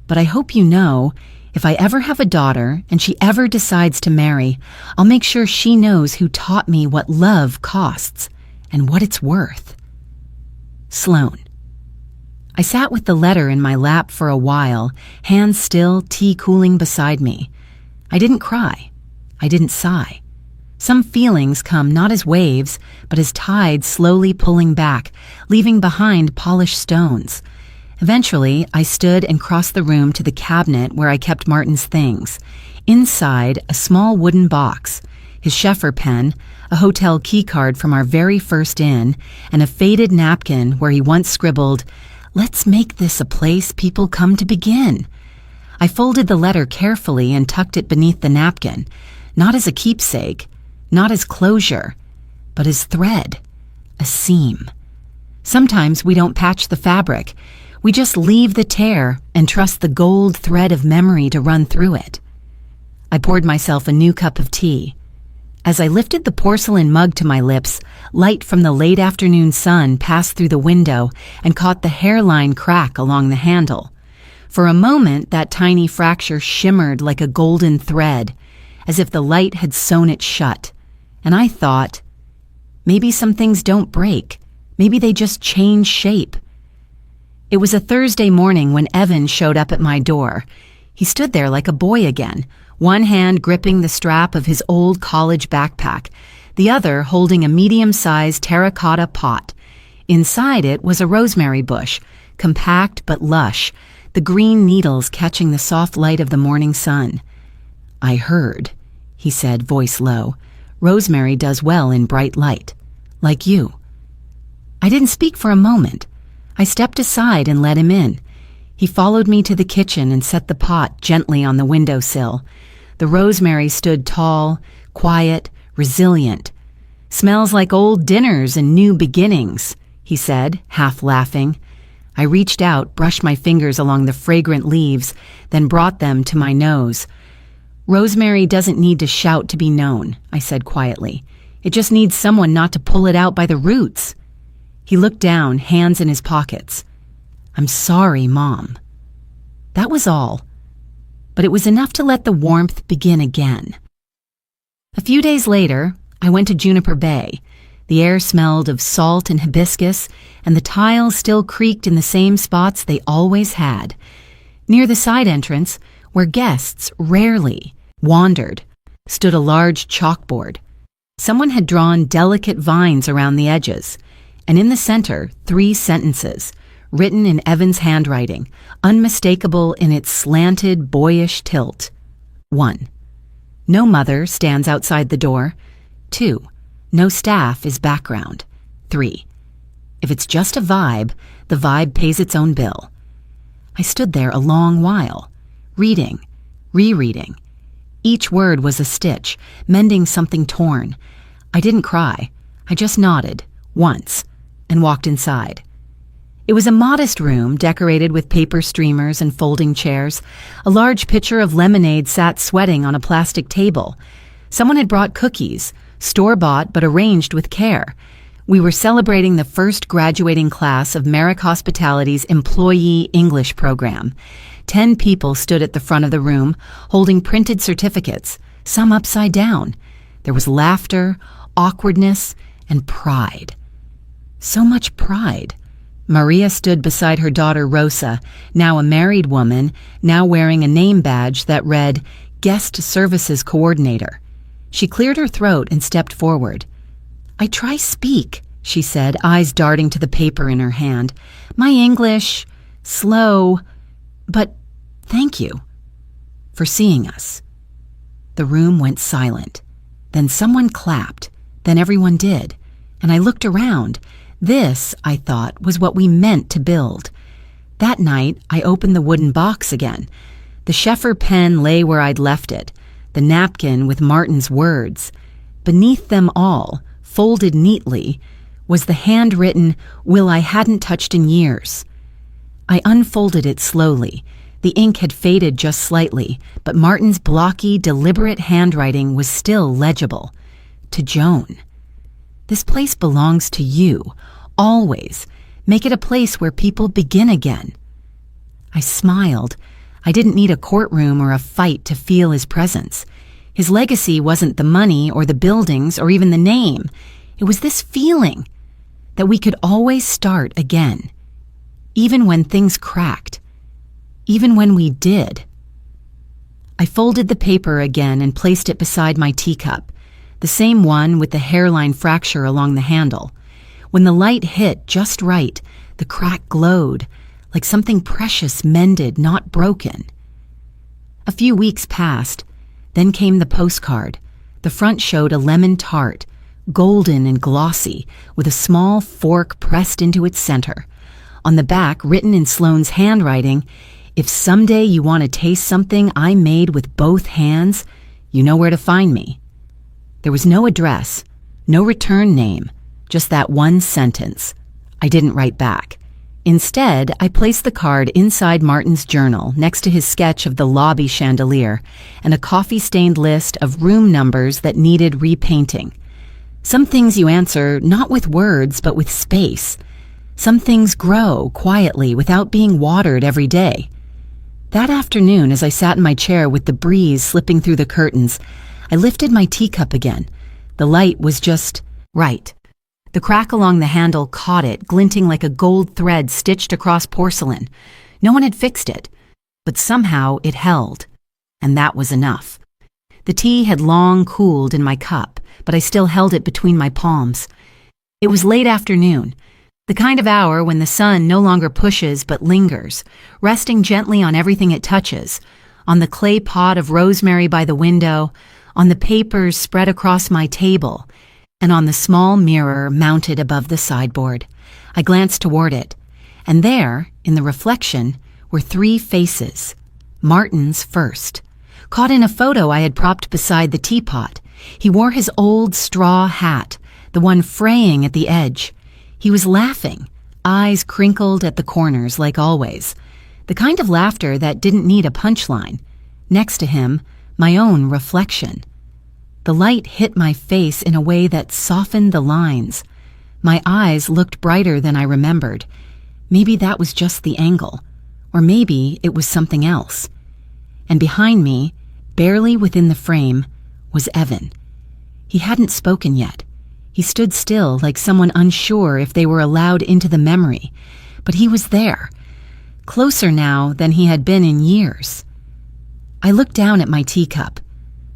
But I hope you know, if I ever have a daughter and she ever decides to marry, I'll make sure she knows who taught me what love costs and what it's worth." Sloan. I sat with the letter in my lap for a while, hands still, tea cooling beside me. I didn't cry. I didn't sigh. Some feelings come not as waves, but as tides slowly pulling back, leaving behind polished stones. Eventually, I stood and crossed the room to the cabinet where I kept Martin's things. Inside, a small wooden box. his Sheffer pen, a hotel keycard from our very first inn, and a faded napkin where he once scribbled, "Let's make this a place people come to begin." I folded the letter carefully and tucked it beneath the napkin, not as a keepsake, not as closure, but as thread, a seam. Sometimes we don't patch the fabric. We just leave the tear and trust the gold thread of memory to run through it. I poured myself a new cup of tea. As I lifted the porcelain mug to my lips, light from the late afternoon sun passed through the window and caught the hairline crack along the handle. For a moment, that tiny fracture shimmered like a golden thread, as if the light had sewn it shut. And I thought, maybe some things don't break. Maybe they just change shape. It was a Thursday morning when Evan showed up at my door. He stood there like a boy again, one hand gripping the strap of his old college backpack, the other holding a medium-sized terracotta pot. Inside it was a rosemary bush, compact but lush, the green needles catching the soft light of the morning sun. "I heard," he said, voice low. "Rosemary does well in bright light. Like you." I didn't speak for a moment. I stepped aside and let him in. He followed me to the kitchen and set the pot gently on the windowsill. The rosemary stood tall, quiet, resilient. "Smells like old dinners and new beginnings," he said, half laughing. I reached out, brushed my fingers along the fragrant leaves, then brought them to my nose. "Rosemary doesn't need to shout to be known," I said quietly. "It just needs someone not to pull it out by the roots." He looked down, hands in his pockets. "I'm sorry, Mom." That was all. But it was enough to let the warmth begin again. A few days later, I went to Juniper Bay. The air smelled of salt and hibiscus, and the tiles still creaked in the same spots they always had. Near the side entrance, where guests rarely wandered, stood a large chalkboard. Someone had drawn delicate vines around the edges, and in the center, 3 sentences, written in Evan's handwriting, unmistakable in its slanted, boyish tilt. 1. No mother stands outside the door. 2. No staff is background. 3. If it's just a vibe, the vibe pays its own bill. I stood there a long while, reading, rereading. Each word was a stitch, mending something torn. I didn't cry. I just nodded, once, and walked inside. It was a modest room decorated with paper streamers and folding chairs. A large pitcher of lemonade sat sweating on a plastic table. Someone had brought cookies, store-bought but arranged with care. We were celebrating the first graduating class of Merrick Hospitality's Employee English program. 10 people stood at the front of the room, holding printed certificates, some upside down. There was laughter, awkwardness, and pride. So much pride. Maria stood beside her daughter Rosa, now a married woman, now wearing a name badge that read Guest Services Coordinator. She cleared her throat and stepped forward. "I try speak," she said, eyes darting to the paper in her hand. "My English, slow, but thank you for seeing us." The room went silent. Then someone clapped. Then everyone did. And I looked around. This, I thought, was what we meant to build. That night, I opened the wooden box again. The Sheffer pen lay where I'd left it, the napkin with Martin's words. Beneath them all, folded neatly, was the handwritten will I hadn't touched in years. I unfolded it slowly. The ink had faded just slightly, but Martin's blocky, deliberate handwriting was still legible. To Joan. "This place belongs to you, always. Make it a place where people begin again." I smiled. I didn't need a courtroom or a fight to feel his presence. His legacy wasn't the money or the buildings or even the name. It was this feeling that we could always start again, even when things cracked, even when we did. I folded the paper again and placed it beside my teacup, the same one with the hairline fracture along the handle. When the light hit just right, the crack glowed, like something precious mended, not broken. A few weeks passed. Then came the postcard, The front showed a lemon tart, golden and glossy, with a small fork pressed into its center. On the back, written in Sloane's handwriting, "If someday you want to taste something I made with both hands, you know where to find me." There was no address, no return name, just that one sentence. I didn't write back. Instead, I placed the card inside Martin's journal next to his sketch of the lobby chandelier and a coffee-stained list of room numbers that needed repainting. Some things you answer not with words but with space. Some things grow quietly without being watered every day. That afternoon, as I sat in my chair with the breeze slipping through the curtains, I lifted my teacup again. The light was just right. The crack along the handle caught it, glinting like a gold thread stitched across porcelain. No one had fixed it, but somehow it held, and that was enough. The tea had long cooled in my cup, but I still held it between my palms. It was late afternoon, the kind of hour when the sun no longer pushes but lingers, resting gently on everything it touches, on the clay pot of rosemary by the window, on the papers spread across my table, and on the small mirror mounted above the sideboard. I glanced toward it, and there, in the reflection, were 3 faces. Martin's first, caught in a photo I had propped beside the teapot. He wore his old straw hat, the one fraying at the edge. He was laughing, eyes crinkled at the corners like always, the kind of laughter that didn't need a punchline. Next to him, my own reflection. The light hit my face in a way that softened the lines. My eyes looked brighter than I remembered. Maybe that was just the angle, or maybe it was something else. And behind me, barely within the frame, was Evan. He hadn't spoken yet. He stood still like someone unsure if they were allowed into the memory, but he was there, closer now than he had been in years. I looked down at my teacup.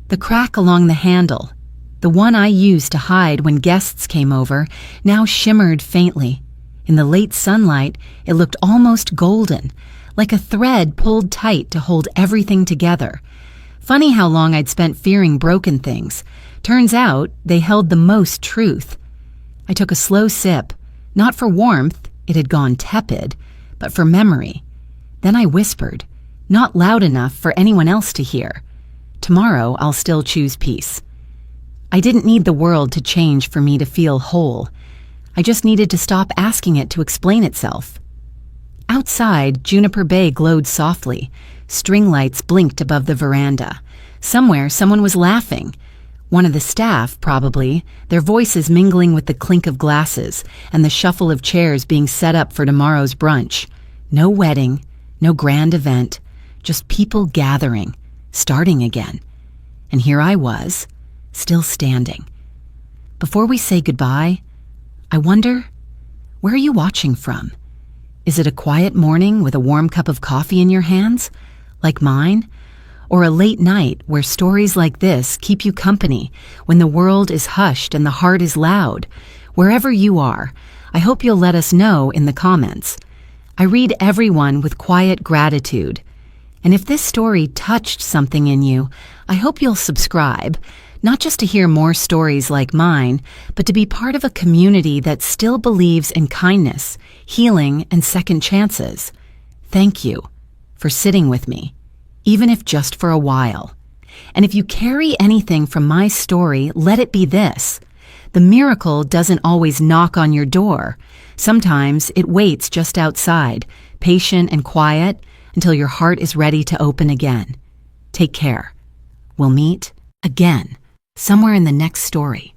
The crack along the handle, the one I used to hide when guests came over, now shimmered faintly. In the late sunlight, it looked almost golden, like a thread pulled tight to hold everything together. Funny how long I'd spent fearing broken things. Turns out they held the most truth. I took a slow sip, not for warmth, it had gone tepid, but for memory. Then I whispered, not loud enough for anyone else to hear. Tomorrow I'll still choose peace. I didn't need the world to change for me to feel whole. I just needed to stop asking it to explain itself. Outside, Juniper Bay glowed softly. String lights blinked above the veranda. Somewhere, someone was laughing. One of the staff, probably, their voices mingling with the clink of glasses and the shuffle of chairs being set up for tomorrow's brunch. No wedding, no grand event, just people gathering, starting again. And here I was, still standing. Before we say goodbye, I wonder, where are you watching from? Is it a quiet morning with a warm cup of coffee in your hands, like mine? Or a late night where stories like this keep you company when the world is hushed and the heart is loud? Wherever you are, I hope you'll let us know in the comments. I read everyone with quiet gratitude. And if this story touched something in you, I hope you'll subscribe, not just to hear more stories like mine, but to be part of a community that still believes in kindness, healing, and second chances. Thank you for sitting with me, even if just for a while. And if you carry anything from my story, let it be this. The miracle doesn't always knock on your door. Sometimes it waits just outside, patient and quiet, until your heart is ready to open again. Take care. We'll meet again somewhere in the next story.